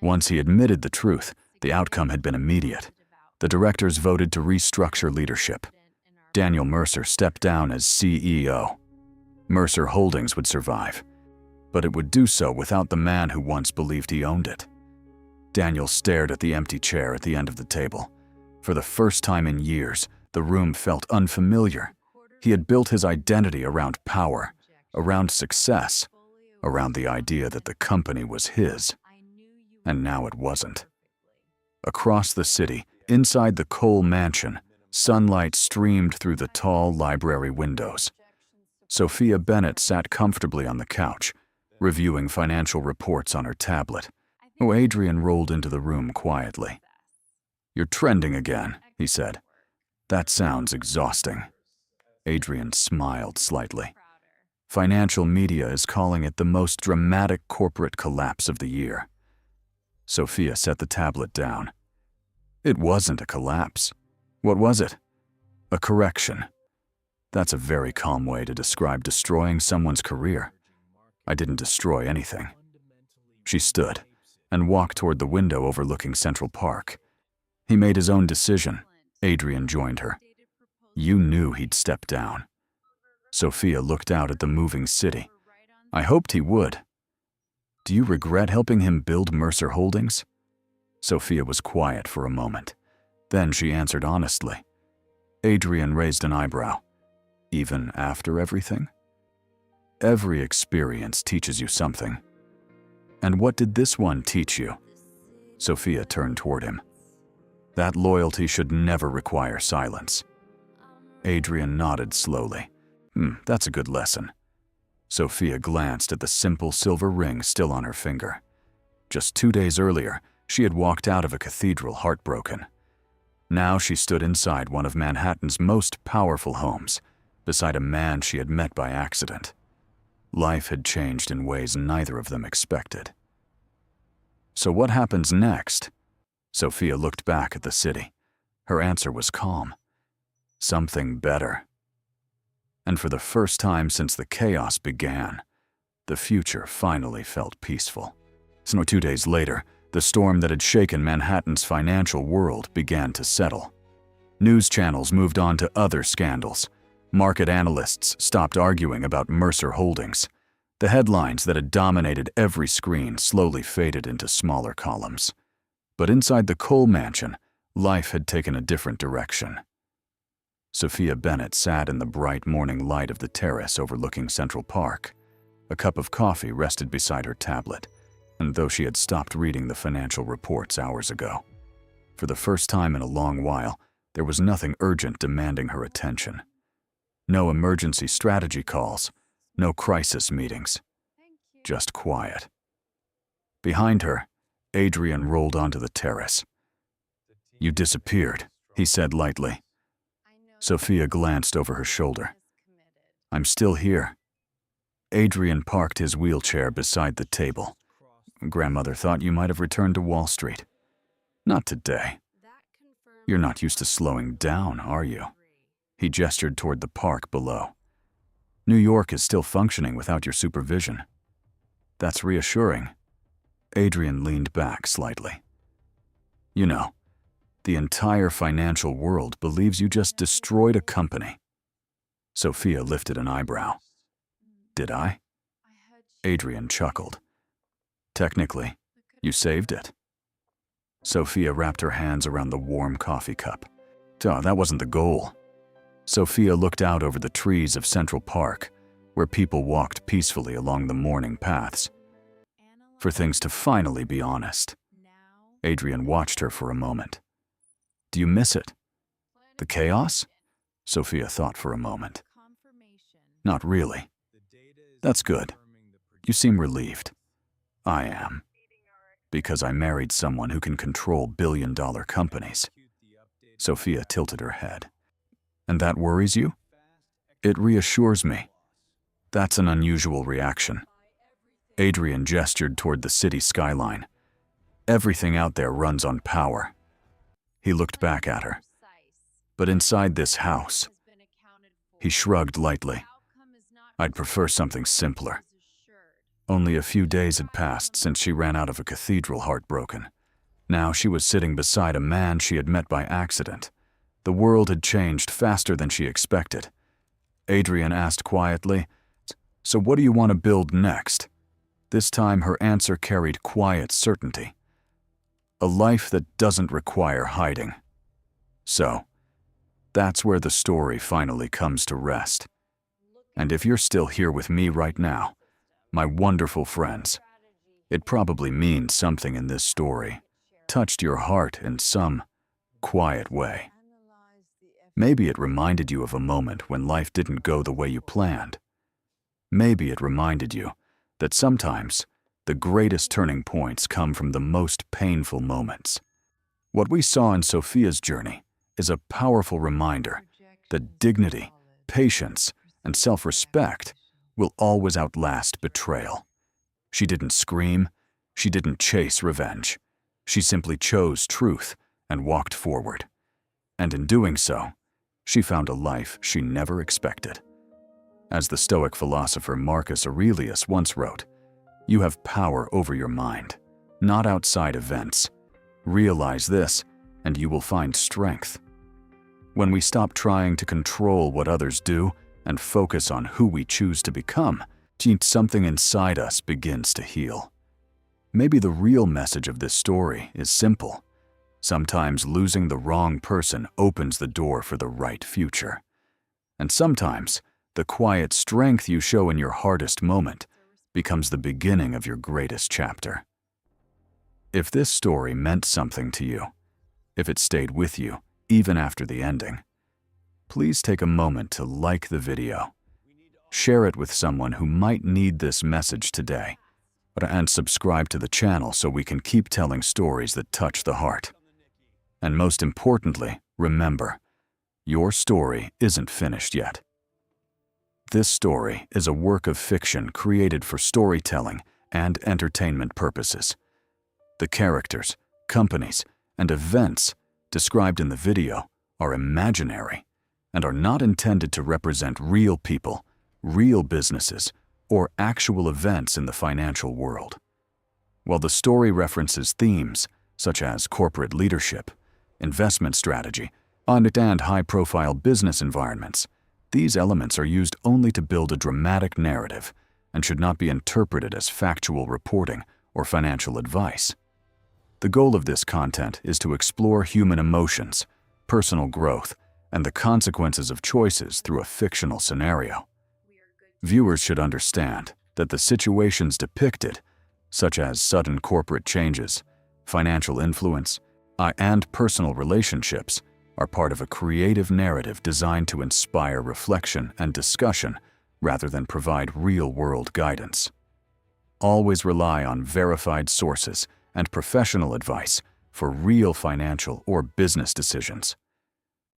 Once he admitted the truth, the outcome had been immediate. The directors voted to restructure leadership. Daniel Mercer stepped down as CEO. Mercer Holdings would survive, but it would do so without the man who once believed he owned it. Daniel stared at the empty chair at the end of the table. For the first time in years, the room felt unfamiliar. He had built his identity around power, around success, around the idea that the company was his. And now it wasn't. Across the city, inside the Cole mansion, sunlight streamed through the tall library windows. Sophia Bennett sat comfortably on the couch, reviewing financial reports on her tablet. Adrian rolled into the room quietly. You're trending again, he said. That sounds exhausting. Adrian smiled slightly. Financial media is calling it the most dramatic corporate collapse of the year. Sophia set the tablet down. It wasn't a collapse. What was it? A correction. That's a very calm way to describe destroying someone's career. I didn't destroy anything. She stood and walked toward the window overlooking Central Park. He made his own decision. Adrian joined her. You knew he'd step down. Sophia looked out at the moving city. I hoped he would. Do you regret helping him build Mercer Holdings? Sophia was quiet for a moment. Then she answered honestly. Adrian raised an eyebrow. Even after everything? Every experience teaches you something. And what did this one teach you? Sophia turned toward him. That loyalty should never require silence. Adrian nodded slowly. That's a good lesson. Sophia glanced at the simple silver ring still on her finger. Just 2 days earlier, she had walked out of a cathedral heartbroken. Now she stood inside one of Manhattan's most powerful homes, beside a man she had met by accident. Life had changed in ways neither of them expected. So what happens next? Sophia looked back at the city. Her answer was calm. Something better. And for the first time since the chaos began, the future finally felt peaceful. So 2 days later, the storm that had shaken Manhattan's financial world began to settle. News channels moved on to other scandals. Market analysts stopped arguing about Mercer Holdings. The headlines that had dominated every screen slowly faded into smaller columns. But inside the Cole mansion, life had taken a different direction. Sophia Bennett sat in the bright morning light of the terrace overlooking Central Park. A cup of coffee rested beside her tablet, and though she had stopped reading the financial reports hours ago, for the first time in a long while, there was nothing urgent demanding her attention. No emergency strategy calls, no crisis meetings, just quiet. Behind her, Adrian rolled onto the terrace. You disappeared, he said lightly. Sophia glanced over her shoulder. I'm still here. Adrian parked his wheelchair beside the table. Grandmother thought you might have returned to Wall Street. Not today. You're not used to slowing down, are you? He gestured toward the park below. New York is still functioning without your supervision. That's reassuring. Adrian leaned back slightly. You know, the entire financial world believes you just destroyed a company. Sophia lifted an eyebrow. Did I? Adrian chuckled. Technically, you saved it. Sophia wrapped her hands around the warm coffee cup. Oh, that wasn't the goal. Sophia looked out over the trees of Central Park, where people walked peacefully along the morning paths. For things to finally be honest. Adrian watched her for a moment. Do you miss it? The chaos? Sophia thought for a moment. Not really. That's good. You seem relieved. I am. Because I married someone who can control billion-dollar companies. Sophia tilted her head. And that worries you? It reassures me. That's an unusual reaction. Adrian gestured toward the city skyline. Everything out there runs on power. He looked back at her. But inside this house, he shrugged lightly. I'd prefer something simpler. Only a few days had passed since she ran out of a cathedral heartbroken. Now she was sitting beside a man she had met by accident. The world had changed faster than she expected. Adrian asked quietly, So what do you want to build next? This time her answer carried quiet certainty. A life that doesn't require hiding. So, that's where the story finally comes to rest. And if you're still here with me right now, my wonderful friends, it probably means something in this story touched your heart in some quiet way. Maybe it reminded you of a moment when life didn't go the way you planned. Maybe it reminded you that sometimes the greatest turning points come from the most painful moments. What we saw in Sophia's journey is a powerful reminder that dignity, patience, and self-respect will always outlast betrayal. She didn't scream, she didn't chase revenge. She simply chose truth and walked forward. And in doing so, she found a life she never expected. As the Stoic philosopher Marcus Aurelius once wrote, you have power over your mind, not outside events. Realize this, and you will find strength. When we stop trying to control what others do and focus on who we choose to become, something inside us begins to heal. Maybe the real message of this story is simple. Sometimes losing the wrong person opens the door for the right future. And sometimes the quiet strength you show in your hardest moment becomes the beginning of your greatest chapter. If this story meant something to you, if it stayed with you even after the ending, please take a moment to like the video. Share it with someone who might need this message today, and subscribe to the channel so we can keep telling stories that touch the heart. And most importantly, remember, your story isn't finished yet. This story is a work of fiction created for storytelling and entertainment purposes. The characters, companies, and events described in the video are imaginary and are not intended to represent real people, real businesses, or actual events in the financial world. While the story references themes such as corporate leadership, investment strategy, and high-profile business environments, these elements are used only to build a dramatic narrative and should not be interpreted as factual reporting or financial advice. The goal of this content is to explore human emotions, personal growth, and the consequences of choices through a fictional scenario. Viewers should understand that the situations depicted, such as sudden corporate changes, financial influence, and personal relationships, are part of a creative narrative designed to inspire reflection and discussion rather than provide real-world guidance. Always rely on verified sources and professional advice for real financial or business decisions.